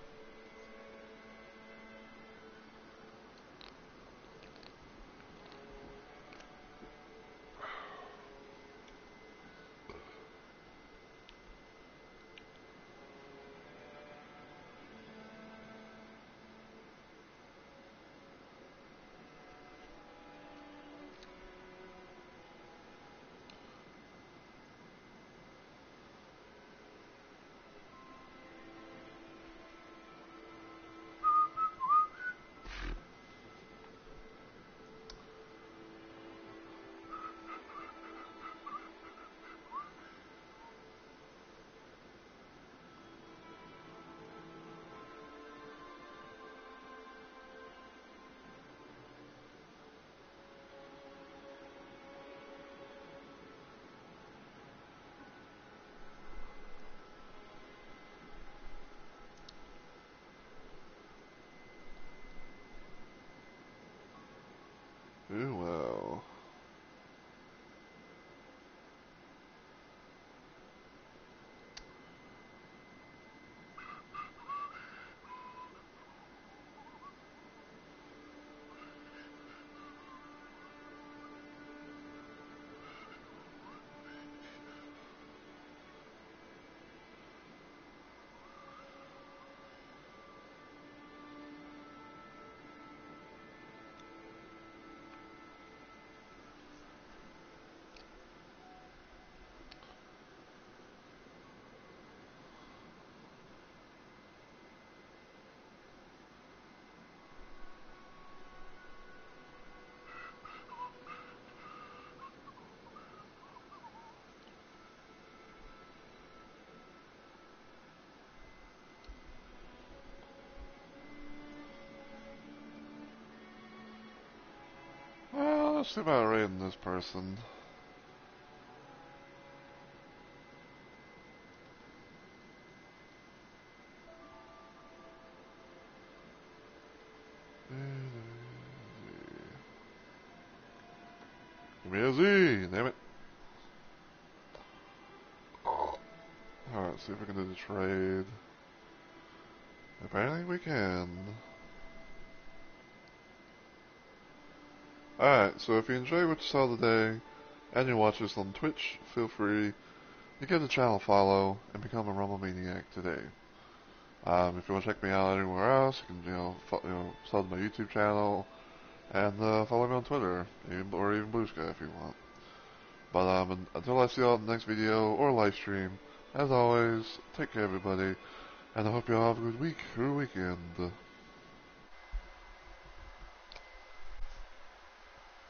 Ooh, well. Well, let's see about raiding this person. Give me a Z, damn it. Alright, see if we can do the trade. Apparently we can. Alright, so if you enjoy what you saw today, and you watch this on Twitch, feel free to give the channel a follow and become a Rumble Maniac today. If you want to check me out anywhere else, you can, sub to my YouTube channel, and follow me on Twitter, or even Blue Sky if you want. But until I see you all in the next video or live stream, as always, take care everybody, and I hope you all have a good week or weekend.